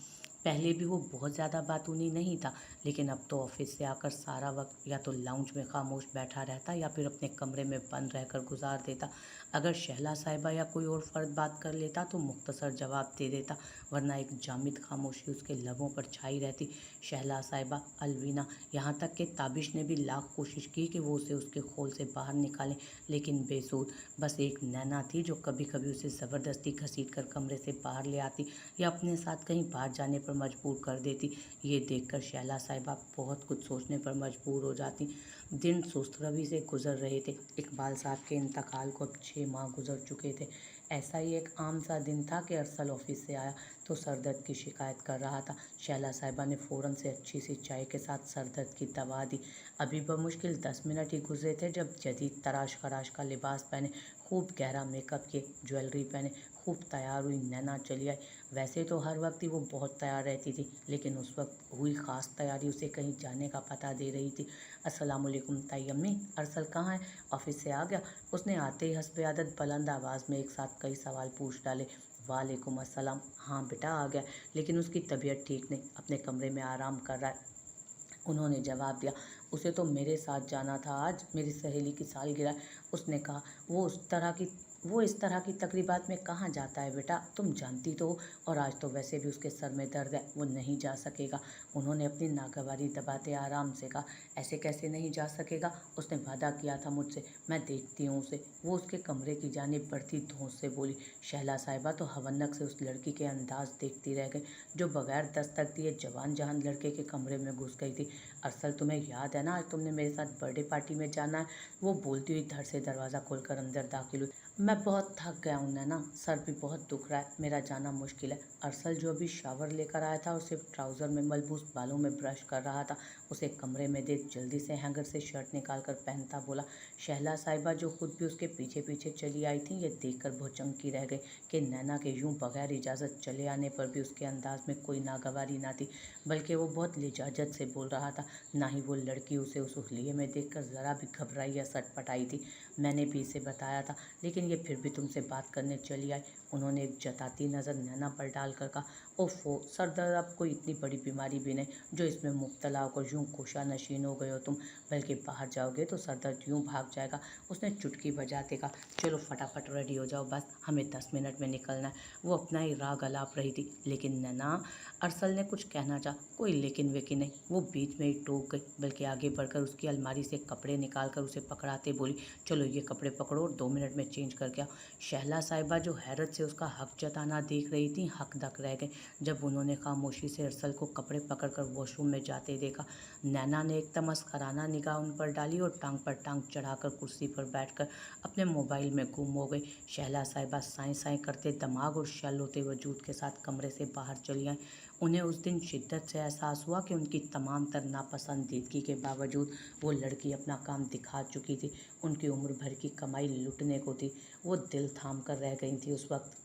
A: पहले भी वो बहुत ज़्यादा बातूनी नहीं था, लेकिन अब तो ऑफिस से आकर सारा वक्त या तो लाउंज में खामोश बैठा रहता या फिर अपने कमरे में बंद रहकर गुजार देता। अगर शहला साहिबा या कोई और फर्द बात कर लेता तो मुख्तसर जवाब दे देता, वरना एक जामिद खामोशी उसके लबों पर छाई रहती। शहला साहिबा, अलवीना, यहाँ तक कि ताबिश ने भी लाख कोशिश की कि वो उसे उसके खोल से बाहर निकालें, लेकिन बेसूर। बस एक नैना थी जो कभी कभी उसे ज़बरदस्ती घसीट कर कमरे से बाहर ले आती या अपने साथ कहीं बाहर जाने पर मजबूर कर देती। ये देखकर शहला साहिबा बहुत कुछ सोचने पर मजबूर हो जाती। दिन सुस्त रवि से गुजर रहे थे। इकबाल साहब के इंतकाल को अब 6 माह गुजर चुके थे। ऐसा ही एक आम सा दिन था कि अरसल ऑफिस से आया तो सरदर्द की शिकायत कर रहा था। शैला साहिबा ने फ़ौरन से अच्छी सी चाय के साथ सरदर्द की दवा दी। अभी बमुश्किल 10 मिनट ही गुजरे थे जब जदीद तराश खराश का लिबास पहने, खूब गहरा मेकअप किए, ज्वेलरी पहने, खूब तैयार हुई नैना चली आई। वैसे तो हर वक्त ही वो बहुत तैयार रहती थी, लेकिन उस वक्त हुई ख़ास तैयारी उसे कहीं जाने का पता दे रही थी। अस्सलामुअलैकुम ताई अम्मी, अरसल कहाँ है? ऑफिस से आ गया? उसने आते ही हस्बे आदत बुलंद आवाज़ में एक साथ कई सवाल पूछ डाले। वालेकुम अस्सलाम। हाँ बेटा आ गया, लेकिन उसकी तबीयत ठीक नहीं, अपने कमरे में आराम कर रहा है, उन्होंने जवाब दिया। उसे तो मेरे साथ जाना था, आज मेरी सहेली की सालगिरह है। उसने कहा। वो इस तरह की तकरीबात में कहाँ जाता है बेटा, तुम जानती तो हो, और आज तो वैसे भी उसके सर में दर्द है, वो नहीं जा सकेगा। उन्होंने अपनी नागवारी दबाते आराम से कहा। ऐसे कैसे नहीं जा सकेगा, उसने वादा किया था मुझसे, मैं देखती हूँ उसे। वो उसके कमरे की जानिब बढ़ती धौंस से बोली। शहला साहिबा तो हवन्नक से उस लड़की के अंदाज देखती रह गई जो बगैर दस्तक दिए जवान जहान लड़के के कमरे में घुस गई थी। अरसल तुम्हें याद है ना, आज तुमने मेरे साथ बर्थडे पार्टी में जाना है? वो बोलती हुई धड़ से दरवाज़ा खोलकर अंदर दाखिल हुई। मैं बहुत थक गया हूँ नैना, सर भी बहुत दुख रहा है, मेरा जाना मुश्किल है। अरसल जो अभी शावर लेकर आया था और सिर्फ ट्राउज़र में मलबूस बालों में ब्रश कर रहा था, उसे कमरे में देख जल्दी से हैंगर से शर्ट निकाल कर पहनता बोला। शहला साहिबा जो खुद भी उसके पीछे पीछे चली आई थी, ये देखकर भौचक्की रह गई कि नैना के यूं बगैर इजाज़त चले आने पर भी उसके अंदाज में कोई नागवारी ना थी, बल्कि वो बहुत लिजाजत से बोल रहा था। ना ही वो लड़की उसे उस हुलिये में देखकर ज़रा भी घबराई या सटपटाई थी। मैंने भी इसे बताया था, लेकिन ये फिर भी तुमसे बात करने चली आई। उन्होंने एक जताती नज़र नैना पर डालकर कहा। ओफो, सर दर्द अब कोई इतनी बड़ी बीमारी भी नहीं जो इसमें मुब्तला होकर यूँ कोशा नशीन हो गए हो तुम, बल्कि बाहर जाओगे तो सर दर्द यूँ भाग जाएगा। उसने चुटकी बजाते कहा। चलो फटाफट रेडी हो जाओ, बस हमें 10 मिनट में निकलना है। वो अपना ही राग अलाप रही थी, लेकिन नैना, अरसल ने कुछ कहना चाहा, कोई लेकिन वेकिन नहीं, वो बीच में ही टोक गई, बल्कि आगे बढ़कर उसकी अलमारी से कपड़े निकालकर उसे पकड़ाते बोली। चलो ये कपड़े पकड़ो और 2 मिनट में चेंज करके आओ। शहला साहिबा जो हैरत से उसका हक जताना देख रही थी, हक दक रह गए जब उन्होंने खामोशी से अरसल को कपड़े पकड़कर वॉशरूम में जाते देखा। नैना ने एक तमस्खराना निगाह उन पर डाली और टांग पर टांग चढ़ाकर कुर्सी पर बैठकर अपने मोबाइल में गुम हो गई। शहला साहिबा साएं साएं करते दिमाग और शल होते वजूद के साथ कमरे से बाहर चली आईं। उन्हें उस दिन शिद्दत से एहसास हुआ कि उनकी तमाम तर नापसंदीदगी के बावजूद वो लड़की अपना काम दिखा चुकी थी। उनकी उम्र भर की कमाई लुटने को थी। वो दिल थाम कर रह गई थी उस वक्त।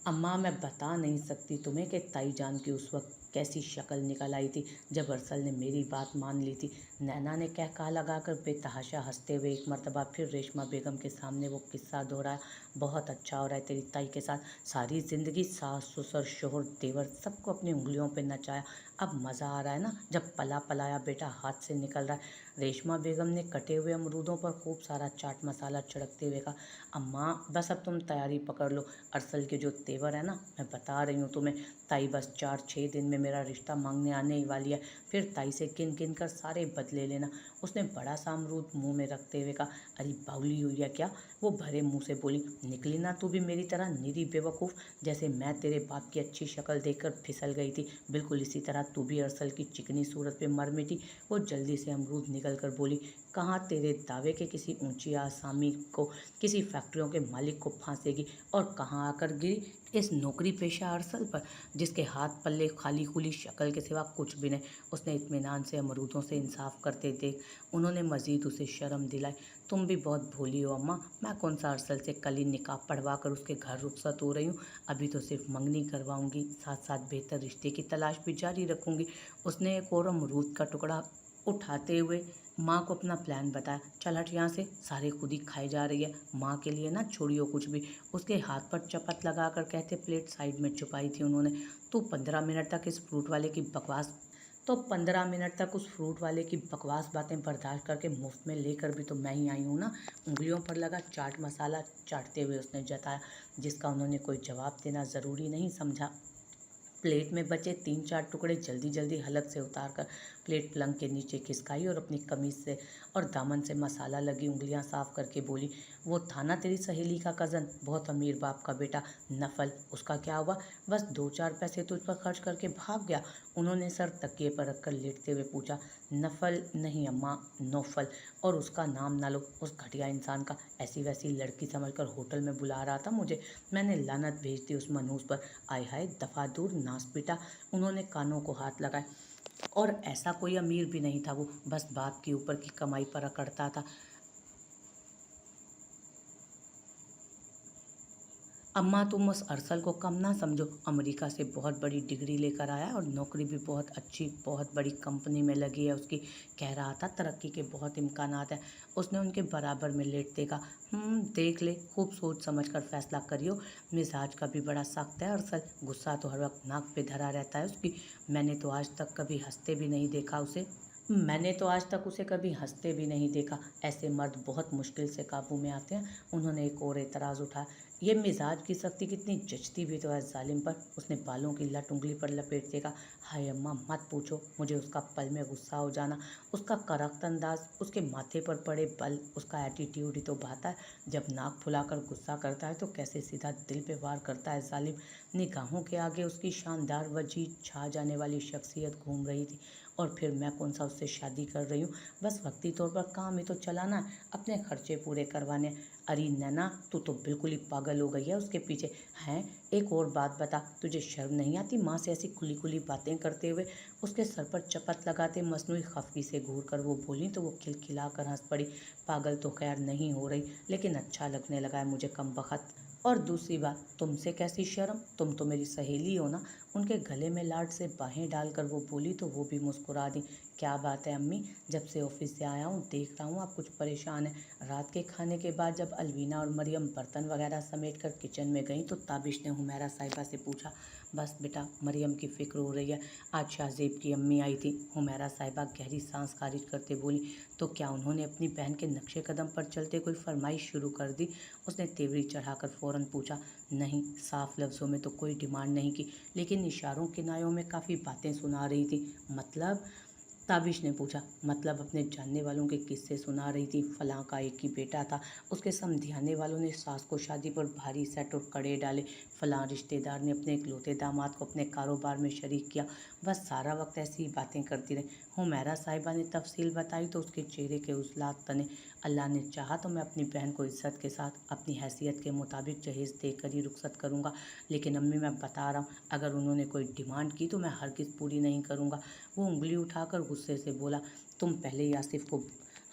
A: अम्मा, मैं बता नहीं सकती तुम्हें कि ताई जान की उस वक्त कैसी शक्ल निकल आई थी जब अरसल ने मेरी बात मान ली थी। नैना ने कह कहा लगाकर बेतहाशा हंसते हुए एक मर्तबा फिर रेशमा बेगम के सामने वो किस्सा दोहराया। बहुत अच्छा हो रहा है तेरी ताई के साथ, सारी जिंदगी सास ससुर शोहर देवर सबको अपनी उंगलियों पे नचाया, अब मज़ा आ रहा है ना जब पला पलाया बेटा हाथ से निकल रहा है। रेशमा बेगम ने कटे हुए अमरूदों पर खूब सारा चाट मसाला छिड़कते हुए कहा, अम्मा बस अब तुम तैयारी पकड़ लो, अरसल के जो तेवर है ना, मैं बता रही हूँ तुम्हें, ताई बस 4-6 दिन में मेरा रिश्ता मांगने आने ही वाली है, फिर ताई से गिन गिन कर सारे बदले लेना। उसने बड़ा सा अमरूद मुंह में रखते हुए कहा, अरे बावली हुई है क्या? वो भरे मुंह से बोली, निकली ना तू भी मेरी तरह निरी बेवकूफ़, जैसे मैं तेरे बाप की अच्छी शक्ल देखकर फिसल गई थी, बिल्कुल इसी तरह तू भी अरसल की चिकनी सूरत पे मर मिटी। वो जल्दी से अमरूद निकल कर बोली, कहाँ तेरे दावे के किसी ऊंची आसामी को, किसी फैक्ट्रियों के मालिक को फांसेगी, और कहाँ आकर गिरी इस नौकरी पेशा अरसल पर, जिसके हाथ पल्ले खाली खुली शक्ल के सिवा कुछ भी नहीं। उसने इत्मीनान से अमरूदों से इंसाफ करते देख उन्होंने मजीद उसे शर्म दिलाई। तुम भी बहुत भोली हो अम्मा, मैं कौन सा अरसल से कल ही निकाह पढ़वा कर उसके घर रुखसत हो रही हूँ, अभी तो सिर्फ मंगनी करवाऊंगी, साथ साथ बेहतर रिश्ते की तलाश भी जारी रखूंगी। उसने एक और अमरूद का टुकड़ा उठाते हुए माँ को अपना प्लान बताया। चल हट यहाँ से, सारे खुद ही खाई जा रही है, माँ के लिए ना छोड़ियो कुछ भी। उसके हाथ पर चपत लगाकर कहते प्लेट साइड में छुपाई थी उन्होंने। तू 15 मिनट तक इस फ्रूट वाले की बकवास तो 15 मिनट तक उस फ्रूट वाले की बकवास बातें बर्दाश्त करके मुफ्त में लेकर भी तो मैं ही आई हूँ ना, उंगलियों पर लगा चाट मसाला चाटते हुए उसने जताया, जिसका उन्होंने कोई जवाब देना ज़रूरी नहीं समझा। प्लेट में बचे 3-4 टुकड़े जल्दी जल्दी हलक से उतारकर प्लेट पलंग के नीचे खिसकाई और अपनी कमीज से और दामन से मसाला लगी उंगलियां साफ करके बोली, वो था ना तेरी सहेली का कज़न, बहुत अमीर बाप का बेटा, नफल, उसका क्या हुआ? बस 2-4 पैसे तुझ पर खर्च करके भाग गया। उन्होंने सर तकिए पर रखकर लेटते हुए पूछा। नफल नहीं अम्मा, नौफल, और उसका नाम ना लो उस घटिया इंसान का, ऐसी वैसी लड़की समझकर होटल में बुला रहा था मुझे, मैंने लानत भेज दी उस मनहूस पर, आय हाय दफा दूर नास पिटा। उन्होंने कानों को हाथ लगाए। और ऐसा कोई अमीर भी नहीं था वो, बस बाप के ऊपर की कमाई पर अकड़ता था। अम्मा तुम उस अरसल को कम ना समझो, अमेरिका से बहुत बड़ी डिग्री लेकर आया और नौकरी भी बहुत अच्छी बहुत बड़ी कंपनी में लगी है उसकी, कह रहा था तरक्की के बहुत इम्कानात हैं। उसने उनके बराबर में लेटते कहा, देख ले, खूब सोच समझ कर फैसला करियो, मिजाज का भी बड़ा सख्त है अरसल, गुस्सा तो हर वक्त नाक पे धरा रहता है उसकी, मैंने तो आज तक उसे कभी हंसते भी नहीं देखा, ऐसे मर्द बहुत मुश्किल से काबू में आते हैं। उन्होंने एक और एतराज़ उठाया, ये मिजाज की सख्ती कितनी जचती भी तो है जालिम पर। उसने बालों की लट उंगली पर लपेटते कहा, हाय अम्मा मत पूछो, मुझे उसका पल में गुस्सा हो जाना, उसका करख्त अंदाज, उसके माथे पर पड़े बल, उसका एटीट्यूड ही तो भाता है। जब नाक फुलाकर गुस्सा करता है तो कैसे सीधा दिल पे वार करता है जालिम। निगाहों के आगे उसकी शानदार वजीद छा जाने वाली शख्सियत घूम रही थी। और फिर मैं कौन सा उससे शादी कर रही हूँ, बस वक्ती तौर पर काम ही तो चलाना है, अपने खर्चे पूरे करवाने। अरे नैना तू तो बिल्कुल ही पागल हो गई है उसके पीछे हैं। एक और बात बता, तुझे शर्म नहीं आती माँ से ऐसी खुली खुली बातें करते हुए? उसके सर पर चपत लगाते मसनूई खफगी से घूर कर वो बोली तो वो खिलखिला कर हंस पड़ी। पागल तो खैर नहीं हो रही, लेकिन अच्छा लगने लगा है मुझे कमबख्त। और दूसरी बात, तुमसे कैसी शर्म, तुम तो मेरी सहेली हो ना। उनके गले में लाड से बाहें डालकर वो बोली तो वो भी मुस्कुरा दी। क्या बात है अम्मी, जब से ऑफिस से आया हूँ देख रहा हूँ आप कुछ परेशान हैं। रात के खाने के बाद जब अलवीना और मरियम बर्तन वगैरह समेट कर किचन में गई तो ताबिश ने हुमैरा साहिबा से पूछा, बस बेटा मरियम की फ़िक्र हो रही है, आज शाहजेब की अम्मी आई थी। हुमैरा साहिबा गहरी सांस खारिज करते बोली, तो क्या उन्होंने अपनी बहन के नक्शे कदम पर चलते कोई फरमाइश शुरू कर दी? उसने तेवरी चढ़ाकर फ़ौरन पूछा, नहीं, साफ लफ्ज़ों में तो कोई डिमांड नहीं की, लेकिन इशारों किनारों में काफ़ी बातें सुना रही थी। मतलब? ताबिश ने पूछा। मतलब अपने जानने वालों के किस्से सुना रही थी। फलां का एक ही बेटा था, उसके समझाने वालों ने सास को शादी पर भारी सेट और कड़े डाले, फलां रिश्तेदार ने अपने इकलौते दामाद को अपने कारोबार में शरीक किया। बस सारा वक्त ऐसी ही बातें करती रही। हुमैरा साहिबा ने तफसील बताई तो उसके चेहरे के उजलात तने। अल्लाह ने चाहा तो मैं अपनी बहन को इज्जत के साथ अपनी हैसियत के मुताबिक जहेज़ देकर ही रुखसत करूँगा, लेकिन अम्मी मैं बता रहा हूँ, अगर उन्होंने कोई डिमांड की तो मैं हरगिज़ पूरी नहीं करूँगा। वो उंगली उठाकर गुस्से से बोला, तुम पहले ही आसिफ को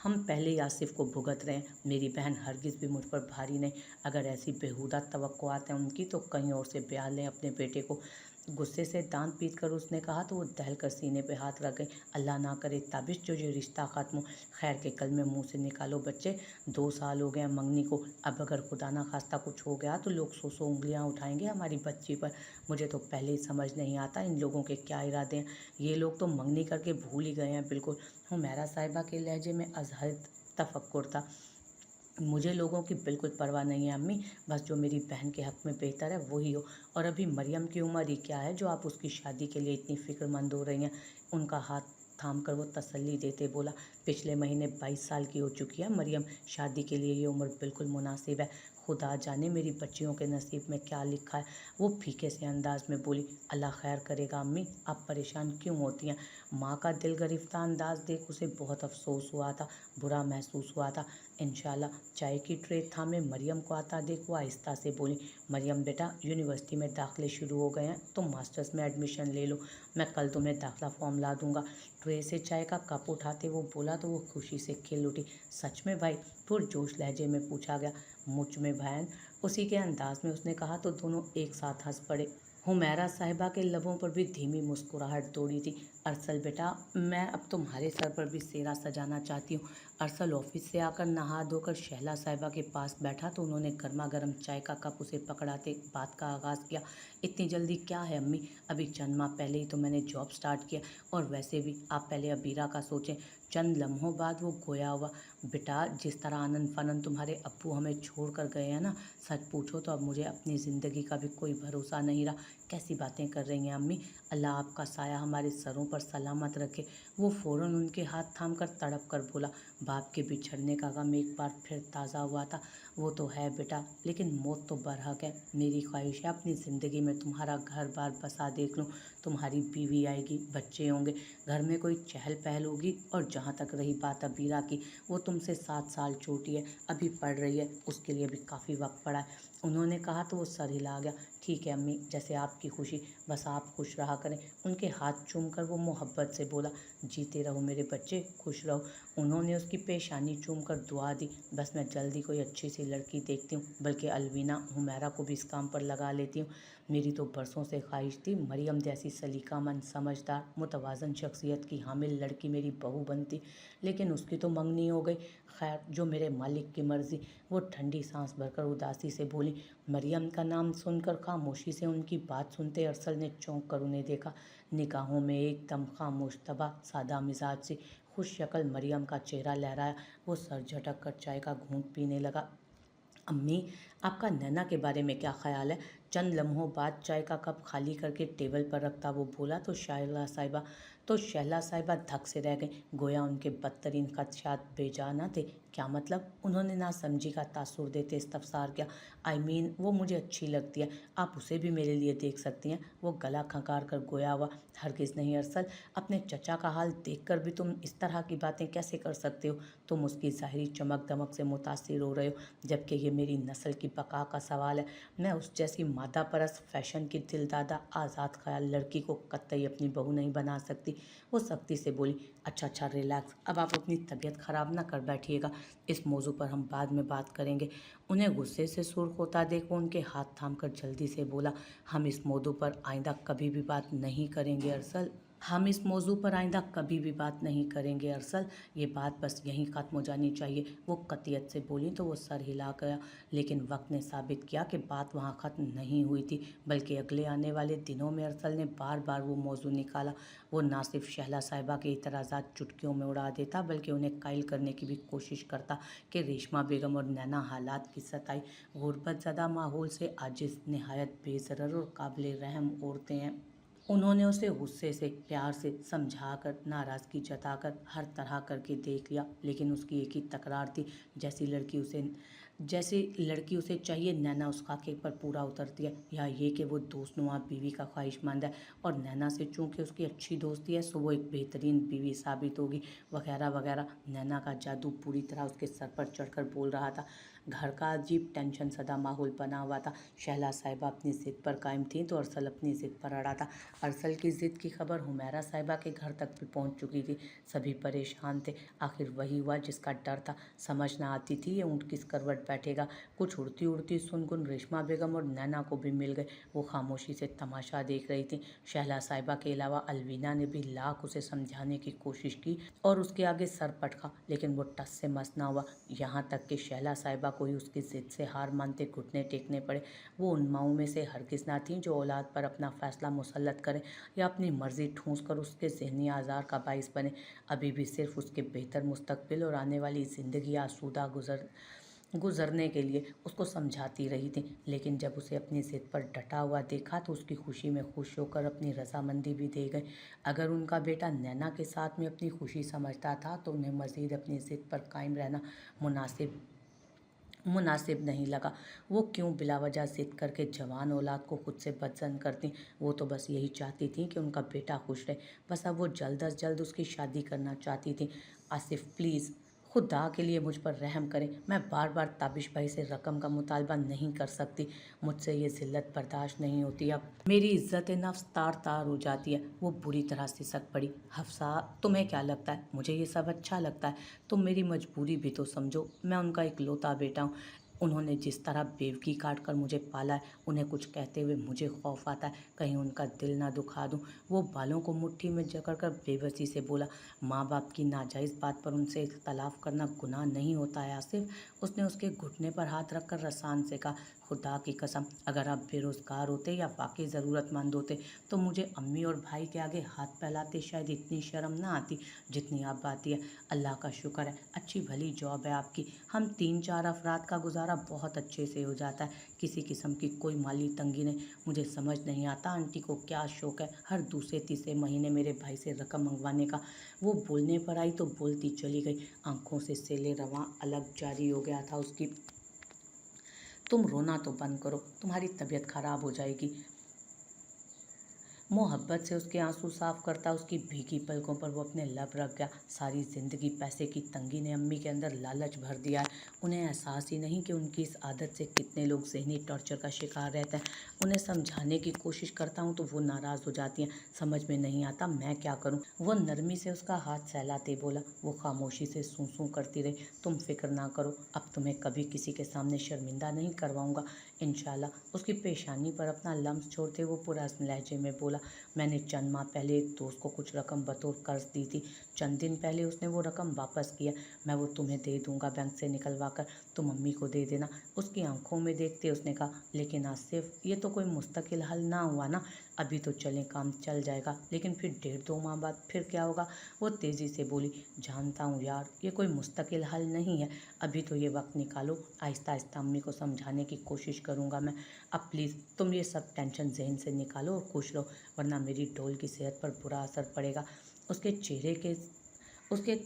A: हम पहले ही आसिफ को भुगत रहे हैं, मेरी बहन हरगिज़ भी मुझ पर भारी नहीं। अगर ऐसी बेहुदा तवक्कुआत हैं उनकी तो कहीं और से ब्याह लें अपने बेटे को। गुस्से से दांत पीट कर उसने कहा तो वो दहल कर सीने पे हाथ रख गई। अल्लाह ना करे ताबिश जो ये रिश्ता ख़त्म हो। खैर के कल में मुंह से निकालो बच्चे, 2 साल हो गए मंगनी को। अब अगर खुदा ना खास्ता कुछ हो गया तो लोग सौ उंगलियां उठाएंगे हमारी बच्ची पर। मुझे तो पहले ही समझ नहीं आता इन लोगों के क्या इरादे हैं। ये लोग तो मंगनी करके भूल ही गए हैं बिल्कुल। हुमैरा साहिबा के लहजे में अजहर तफक्कुर था। मुझे लोगों की बिल्कुल परवाह नहीं है अम्मी, बस जो मेरी बहन के हक़ में बेहतर है वही हो। और अभी मरियम की उम्र ही क्या है जो आप उसकी शादी के लिए इतनी फ़िक्रमंद हो रही हैं। उनका हाथ थाम कर वो तसल्ली देते बोला, पिछले महीने 22 साल की हो चुकी है मरियम, शादी के लिए ये उम्र बिल्कुल मुनासिब है। खुदा जाने मेरी बच्चियों के नसीब में क्या लिखा है। वो फीके से अंदाज में बोली, अल्लाह खैर करेगा अम्मी, आप परेशान क्यों होती हैं। माँ का दिल गरिफ्ता अंदाज देख उसे बहुत अफसोस हुआ था, बुरा महसूस हुआ था। इंशाल्लाह। चाय की ट्रे थामे मरियम को आता देख वो आहिस्ता से बोली, मरियम बेटा यूनिवर्सिटी में दाखिले शुरू हो गए हैं, तुम मास्टर्स में एडमिशन ले लो, मैं कल तुम्हें दाखिला फॉर्म ला दूंगा। ट्रे से चाय का कप उठाते वो बोला तो वो खुशी से खिल उठी। सच में भाई, पुरजोश लहजे में पूछा गया। मुझ में बहन, उसी के अंदाज में उसने कहा तो दोनों एक साथ हंस पड़े। हुमैरा साहिबा के लबों पर भी धीमी मुस्कुराहट दौड़ी थी। अरसल बेटा, मैं अब तुम्हारे सर पर भी सेहरा सजाना चाहती हूँ। अरसल ऑफिस से आकर नहा धोकर शहला साहिबा के पास बैठा तो उन्होंने गर्मा गर्म चाय का कप उसे पकड़ाते बात का आगाज़ किया। इतनी जल्दी क्या है अम्मी, अभी चंद माह पहले ही तो मैंने जॉब स्टार्ट किया, और वैसे भी आप पहले अबीरा का सोचें। चंद लम्हों बाद वो गोया हुआ, बेटा जिस तरह आनंद फानंद तुम्हारे अब्बू हमें छोड़ कर गए हैं ना, सच पूछो तो अब मुझे अपनी ज़िंदगी का भी कोई भरोसा नहीं रहा। कैसी बातें कर रही हैं अम्मी, अल्लाह आपका साया हमारे सरों पर सलामत रखे। वो फ़ौरन उनके हाथ थाम कर तड़प कर बोला, बाप के बिछड़ने का गम एक बार फिर ताज़ा हुआ था। वो तो है बेटा, लेकिन मौत तो बरहक है। मेरी ख्वाहिश है अपनी ज़िंदगी में तुम्हारा घर बार बसा देख लूँ, तुम्हारी बीवी आएगी, बच्चे होंगे, घर में कोई चहल पहल होगी। और जहाँ तक रही बात अबीरा की, वो तुमसे 7 साल छोटी है, अभी पढ़ रही है, उसके लिए भी काफ़ी वक्त पड़ा है। उन्होंने कहा तो वो सर हिला गया। ठीक है अम्मी, जैसे आपकी खुशी, बस आप खुश रहा करें। उनके हाथ चूम कर वो मोहब्बत से बोला, जीते रहो मेरे बच्चे, खुश रहो। उन्होंने उसकी पेशानी चूम कर दुआ दी। बस मैं जल्दी कोई अच्छी सी लड़की देखती हूँ, बल्कि अलवीना हुमैरा को भी इस काम पर लगा लेती हूँ। मेरी तो बरसों से ख्वाहिश थी मरियम जैसी सलीकामंद, समझदार, मुतवाज़न शख्सियत की हामिल लड़की मेरी बहू बनती, लेकिन उसकी तो मंगनी हो गई। खैर, जो मेरे मालिक की मर्ज़ी। वो ठंडी सांस भरकर उदासी से बोली। मरियम का नाम सुनकर खामोशी से उनकी बात सुनते अरसल ने चौंक कर उन्हें देखा। निगाहों में एकदम खामोश तबा सादा मिजाज सी खुश शक्ल मरियम का चेहरा लहराया। वो सर झटक कर चाय का घूंट पीने लगा। अम्मी, आपका नैना के बारे में क्या ख्याल है। चंद लम्हों बाद चाय का कप खाली करके टेबल पर रखता वो बोला तो शैला साहिबा धक से रह गई, गोया उनके बदतरीन खदशात बेजा न थे। क्या मतलब, उन्होंने ना समझी का तासुर देते इस्तफसार किया। वो मुझे अच्छी लगती है, आप उसे भी मेरे लिए देख सकती हैं। वो गला खंकार कर गोया हुआ, हरगिज़ नहीं अरसल, अपने चचा का हाल देखकर भी तुम इस तरह की बातें कैसे कर सकते हो। तुम उसकी ज़ाहिरी चमक दमक से मुतासिर हो रहे हो, जबकि ये मेरी नस्ल की बका का सवाल है। मैं उस जैसी मादा परस्त, फैशन की दिलदादा, आज़ाद ख्याल लड़की को कतई अपनी बहू नहीं बना सकती। वो सख्ती से बोली, अच्छा रिलैक्स, अब आप अपनी तबीयत ख़राब ना कर बैठिएगा, इस मौजू पर हम बाद में बात करेंगे। उन्हें गुस्से से सुर्ख होता देख वो उनके हाथ थाम कर जल्दी से बोला, हम इस मौजू पर आइंदा कभी भी बात नहीं करेंगे अरसल। ये बात बस यहीं ख़त्म हो जानी चाहिए। वो कतियत से बोली तो वो सर हिला गया। लेकिन वक्त ने साबित किया कि बात वहाँ ख़त्म नहीं हुई थी, बल्कि अगले आने वाले दिनों में अरसल ने बार बार वो मौजू निकाला। वो ना सिर्फ शहला साहिबा के इतराज़ात चुटकियों में उड़ा देता, बल्कि उन्हें कायल करने की भी कोशिश करता कि रेशमा बेगम और नैना हालात की सताई, गुर्बत ज़दा माहौल से आजिज़, नहायत बेज़रर और काबिल रहम औरतें हैं। उन्होंने उसे गुस्से से, प्यार से समझाकर, नाराज़गी जताकर, हर तरह करके देख लिया, लेकिन उसकी एक ही तकरार थी, जैसी लड़की उसे चाहिए नैना उस खाके पर पूरा उतरती है, या ये कि वो दोस्तनुमा बीवी का ख्वाहिशमंद है, और नैना से चूँकि उसकी अच्छी दोस्ती है सो वो एक बेहतरीन बीवी साबित होगी, वगैरह वगैरह। नैना का जादू पूरी तरह उसके सर पर चढ़कर बोल रहा था। घर का अजीब टेंशन सदा माहौल बना हुआ था। शहला साहिबा अपनी ज़िद पर कायम थी तो अरसल अपनी ज़िद पर अड़ा था। अरसल की ज़िद की खबर हुमैरा साहिबा के घर तक भी पहुंच चुकी थी। सभी परेशान थे, आखिर वही हुआ जिसका डर था। समझ ना आती थी ये ऊँट किस करवट बैठेगा। कुछ उड़ती उड़ती सुनगुन रेशमा बेगम और नैना को भी मिल गए। वो खामोशी से तमाशा देख रही थी। शहला साहिबा के अलावा अलवीना ने भी लाख उसे समझाने की कोशिश की और उसके आगे सर पटका, लेकिन वो टस से मस ना हुआ। यहाँ तक कि शहला साहिबा को ही उसकी जिद से हार मानते घुटने टेकने पड़े। वो उन माओं में से हरगिज़ ना थी जो औलाद पर अपना फैसला मुसल्लत करे या अपनी मर्जी ठूंस कर उसके ज़हनी आज़ार का बाइस बने। अभी भी सिर्फ उसके बेहतर मुस्तकबिल और आने वाली ज़िंदगी आसूदा गुजरने के लिए उसको समझाती रही थी। लेकिन जब उसे अपनी जिद पर डटा हुआ देखा तो उसकी खुशी में खुश होकर अपनी रजामंदी भी दे गए। अगर उनका बेटा नैना के साथ में अपनी खुशी समझता था तो उन्हें मज़ीद अपनी जिद पर कायम रहना मुनासिब मुनासिब नहीं लगा। वो क्यों बिलावजह जिद करके जवान औलाद को खुद से बदजन करती। वो तो बस यही चाहती थी कि उनका बेटा खुश रहे। बस अब वो जल्द अज जल्द उसकी शादी करना चाहती थी। आसिफ प्लीज़ खुदा के लिए मुझ पर रहम करें। मैं बार बार ताबिश भाई से रकम का मुतालबा नहीं कर सकती। मुझसे ये जिल्लत बर्दाश्त नहीं होती। अब मेरी इज्जत नफ्स तार तार हो जाती है। वो बुरी तरह से सक पड़ी। हफ्सा, तुम्हें क्या लगता है मुझे ये सब अच्छा लगता है? तुम मेरी मजबूरी भी तो समझो। मैं उनका इकलौता बेटा हूँ। उन्होंने जिस तरह बेवकी काट कर मुझे पाला है, उन्हें कुछ कहते हुए मुझे खौफ आता है कहीं उनका दिल ना दुखा दूं। वो बालों को मुट्ठी में जकड़ कर बेबसी से बोला, माँ बाप की नाजायज़ बात पर उनसे इख्तलाफ करना गुनाह नहीं होता है आसिफ। उसने उसके घुटने पर हाथ रखकर रसान से कहा, खुदा की कसम अगर आप बेरोज़गार होते या वाकई ज़रूरतमंद होते तो मुझे अम्मी और भाई के आगे हाथ फैलाते शायद इतनी शर्म ना आती जितनी आप आती है। अल्लाह का शुक्र है अच्छी भली जॉब है आपकी। हम 3-4 अफराद का गुजारा बहुत अच्छे से हो जाता है। किसी किस्म की कोई माली तंगी नहीं। मुझे समझ नहीं आता आंटी को क्या शौक़ है हर दूसरे तीसरे महीने मेरे भाई से रकम मंगवाने का। वो बोलने पर आई तो बोलती चली गई। आंखों से सेले रवां अलग जारी हो गया था उसकी। तुम रोना तो बंद करो, तुम्हारी तबीयत खराब हो जाएगी। मोहब्बत से उसके आंसू साफ करता उसकी भीगी पलकों पर वो अपने लब रख गया। सारी ज़िंदगी पैसे की तंगी ने अम्मी के अंदर लालच भर दिया है। उन्हें एहसास ही नहीं कि उनकी इस आदत से कितने लोग ज़हनी टॉर्चर का शिकार रहते हैं। उन्हें समझाने की कोशिश करता हूँ तो वो नाराज़ हो जाती हैं। समझ में नहीं आता मैं क्या करूँ। वो नरमी से उसका हाथ सहलाते बोला। वो खामोशी से सूं सूं करती रही। तुम फिक्र ना करो, अब तुम्हें कभी किसी के सामने शर्मिंदा नहीं करवाऊँगा इंशाल्लाह। उसकी पेशानी पर अपना लम्स छोड़ते वो पूरा लहजे में बोला, मैंने चंद माह पहले एक दोस्त को कुछ रकम बतौर कर्ज दी थी। चंद दिन पहले उसने वो रकम वापस किया। मैं वो तुम्हें दे दूंगा बैंक से निकलवा कर, तुम अम्मी को दे देना। उसकी आंखों में देखते उसने कहा, लेकिन आसिफ ये तो कोई मुस्तकिल हल ना हुआ ना। अभी तो चलें काम चल जाएगा लेकिन फिर 1.5-2 माह बाद फिर क्या होगा? वो तेज़ी से बोली, जानता हूँ यार ये कोई मुस्तकिल हल नहीं है। अभी तो ये वक्त निकालो, आहिस्ता आहिस्ता अम्मी को समझाने की कोशिश करूँगा मैं। अब प्लीज़ तुम ये सब टेंशन जहन से निकालो और खुश रहो, वरना मेरी डोल की सेहत पर बुरा असर पड़ेगा। उसके चेहरे के उसके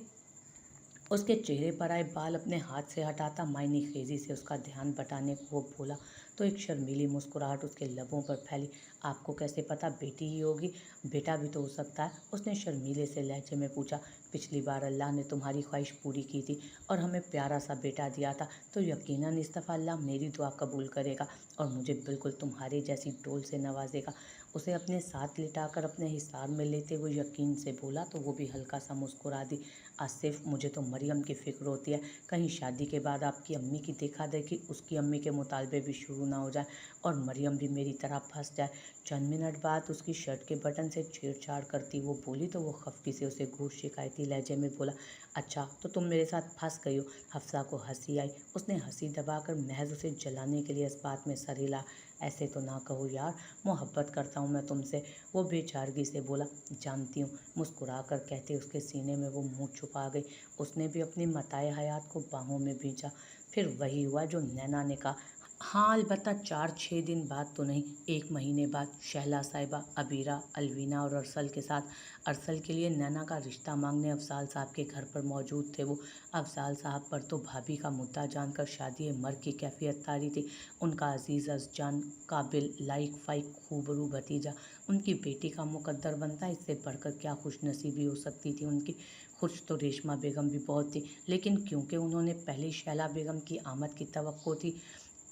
A: उसके चेहरे पर आए बाल अपने हाथ से हटाता मायनी खेजी से उसका ध्यान बटाने को वो बोला तो एक शर्मीली मुस्कुराहट उसके लबों पर फैली। आपको कैसे पता बेटी ही होगी? बेटा भी तो हो सकता है, उसने शर्मीले से लहजे में पूछा। पिछली बार अल्लाह ने तुम्हारी ख्वाहिश पूरी की थी और हमें प्यारा सा बेटा दिया था, तो यकीनन इस दफ़ा अल्लाह मेरी दुआ कबूल करेगा और मुझे बिल्कुल तुम्हारी जैसी डोल से नवाजेगा। उसे अपने साथ लिटाकर अपने हिसार में लेते हुए यकीन से बोला तो वो भी हल्का सा मुस्कुरा दी। आसिफ मुझे तो मरियम की फ़िक्र होती है, कहीं शादी के बाद आपकी अम्मी की देखा देखी उसकी अम्मी के मुतालबे भी शुरू ना हो जाए और मरियम भी मेरी तरह फंस जाए। चंद मिनट बाद उसकी शर्ट के बटन से छेड़छाड़ करती वो बोली तो वो खफकी से उसे घूर शिकायती लहजे में बोला, अच्छा तो तुम मेरे साथ फंस गई हो? हफ्सा को हंसी आई। उसने हंसी दबाकर महज उसे जलाने के लिए इस बात में सर हिला। ऐसे तो ना कहो यार, मोहब्बत करता हूँ मैं तुमसे, वो बेचारगी से बोला। जानती हूँ, मुस्कुरा कर कहते उसके सीने में वो मुंह छुपा गई। उसने भी अपनी मताए हयात को बाहों में भींचा। फिर वही हुआ जो नैना ने कहा। हाँ अलबत्ता 4-6 दिन बाद तो नहीं, 1 महीने बाद शहला साहिबा अबीरा, अलवीना और अरसल के साथ अरसल के लिए नैना का रिश्ता मांगने अफजाल साहब के घर पर मौजूद थे। वो अफजाल साहब पर तो भाभी का मुद्दा जानकर शादी मर्ग की कैफियत तारी थी। उनका अजीज़ अज़जान काबिल लाइक फ़ाइक खूबरू भतीजा उनकी बेटी का मुकद्दर बनता, इससे बढ़कर क्या खुशनसीबी हो सकती थी उनकी। खुश तो रेशमा बेगम भी बहुत थी, लेकिन क्योंकि उन्होंने पहले शैला बेगम की आमद की तवक्को थी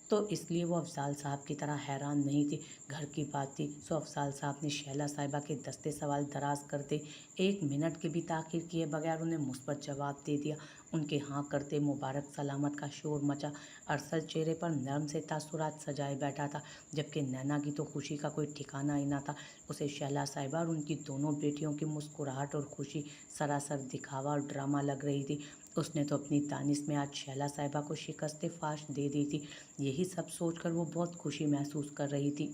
A: तो इसलिए वो अफजाल साहब की तरह हैरान नहीं थी। घर की बात थी, सो अफजाल साहब ने शैला साहिबा के दस्ते सवाल दराज करते 1 मिनट की भी ताखिर किए बगैर उन्हें मुस्बत जवाब दे दिया। उनके हाँ करते मुबारक सलामत का शोर मचा। अरसल चेहरे पर नर्म से तासुरात सजाए बैठा था, जबकि नैना की तो खुशी का कोई ठिकाना ही ना था। उसे शैला साहिबा और उनकी दोनों बेटियों की मुस्कुराहट और खुशी सरासर दिखावा और ड्रामा लग रही थी। उसने तो अपनी दानिश में आज शैला साहिबा को शिकस्त फाश दे दी थी। यही सब सोचकर वो बहुत खुशी महसूस कर रही थी।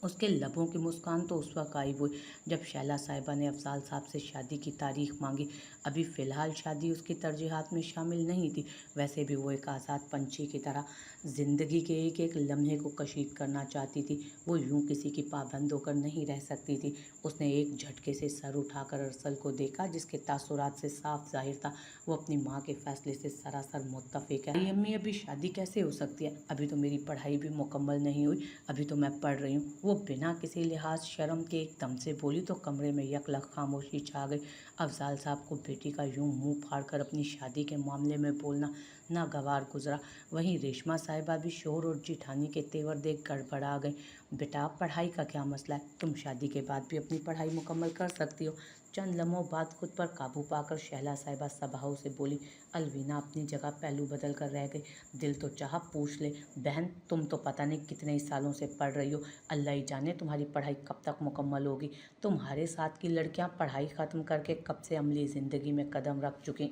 A: उसके लबों की मुस्कान तो उस वक्त गायब हुई जब शैला साहिबा ने अफजाल साहब से शादी की तारीख मांगी। अभी फ़िलहाल शादी उसकी तरजीहात में शामिल नहीं थी। वैसे भी वो एक आज़ाद पंछी की तरह ज़िंदगी के एक एक लम्हे को कशीद करना चाहती थी। वो यूं किसी की पाबंद होकर नहीं रह सकती थी। उसने एक झटके से सर उठाकर अरसल को देखा, जिसके तासुरात से साफ जाहिर था वो अपनी माँ के फैसले से सरासर मुत्तफिक है। अम्मी, अभी शादी कैसे हो सकती है? अभी तो मेरी पढ़ाई भी मुकम्मल नहीं हुई, अभी तो मैं पढ़ रही हूँ। वो बिना किसी लिहाज शर्म के एकदम से बोली तो कमरे में यकलख खामोशी छा गई। अफजाल साहब को बेटी का यूं मुंह फाड़कर अपनी शादी के मामले में बोलना नागवार गुजरा। वहीं रेशमा साहिबा भी शोहर और जिठानी के तेवर देख गड़बड़ा गई। बेटा, पढ़ाई का क्या मसला है? तुम शादी के बाद भी अपनी पढ़ाई मुकम्मल कर सकती हो। चंद लम्हों बाद खुद पर काबू पाकर शैला साहिबा सबाहू से बोली। अलवीना अपनी जगह पहलू बदल कर रह गई। दिल तो चाह पूछ ले, बहन तुम तो पता नहीं कितने ही सालों से पढ़ रही हो, अल्लाह ही जाने तुम्हारी पढ़ाई कब तक मुकम्मल होगी। तुम्हारे साथ की लड़कियां पढ़ाई ख़त्म करके कब से अमली ज़िंदगी में कदम रख चुकी,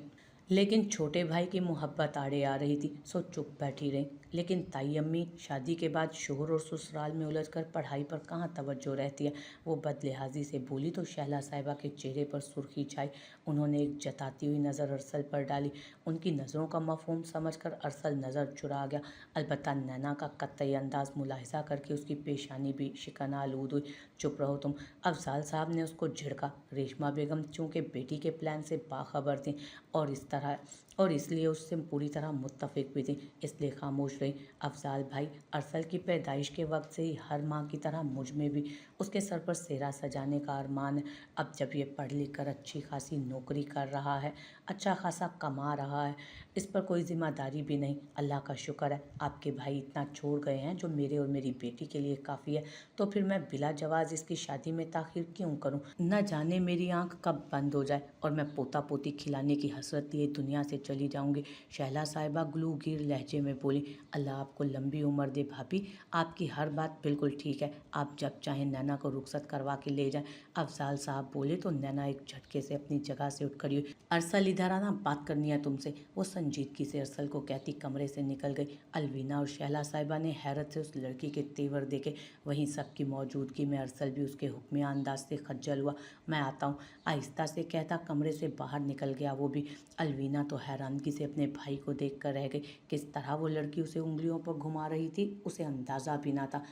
A: लेकिन छोटे भाई की मोहब्बत आड़े आ रही थी, सो चुप बैठी रही। लेकिन ताई अम्मी, शादी के बाद शोहर और ससुराल में उलझकर पढ़ाई पर कहाँ तवज्जो रहती है? वो बदलिहाजी से बोली तो शैला साहिबा के चेहरे पर सुर्खी छाई। उन्होंने एक जताती हुई नज़र अरसल पर डाली। उनकी नज़रों का मफहूम समझकर अरसल नज़र चुरा गया। अलबत्ता नैना का कतई अंदाज मुलाहिजा करके उसकी पेशानी भी शिकन आलूद हुई। चुप रहो तुम, अफजाल साहब ने उसको झिड़का। रेशमा बेगम चूँकि बेटी के प्लान से बाखबर थी और इसलिए उससे पूरी तरह मुत्तफिक भी थी, इसलिए खामोश रही। अफजाल भाई, अरसल की पैदाइश के वक्त से ही हर माँ की तरह मुझ में भी उसके सर पर सेहरा सजाने का अरमान है। अब जब ये पढ़ लिख कर अच्छी खासी नौकरी कर रहा है, अच्छा खासा कमा रहा है, इस पर कोई जिम्मेदारी भी नहीं, अल्लाह का शुक्र है। आपके भाई इतना छोड़ गए हैं जो मेरे और मेरी बेटी के लिए काफ़ी है, तो फिर मैं बिला जवाज़ इसकी शादी में ताखिर क्यों करूं? न जाने मेरी आंख कब बंद हो जाए और मैं पोता पोती खिलाने की हसरत लिए दुनिया से चली जाऊंगी। शैला साहिबा गलूगीर लहजे में बोली। अल्लाह आपको लंबी उम्र दे भाभी, आपकी हर बात बिल्कुल ठीक है, आप जब चाहें नैना को रुखसत करवा के ले जाएं। अफजाल साहब बोले तो नैना एक झटके से अपनी जगह से उठ खड़ी हुई। अरसल, इधर आना, बात करनी है तुमसे। वो संजीदगी से अरसल को कहती कमरे से निकल गई। अलवीना और शैला साहिबा ने हैरत से उस लड़की के तेवर देखे। वहीं सबकी मौजूदगी में अरसल भी उसके हुक्मिया अंदाज से खज्जल हुआ। मैं आता हूँ, आहिस्ता से कहता कमरे से बाहर निकल गया वो भी। अलवीना तो हैरानगी से अपने भाई को देख कर रह गई। किस तरह वो लड़की उसे उंगलियों पर घुमा रही थी उसे अंदाज़ा भी ना था।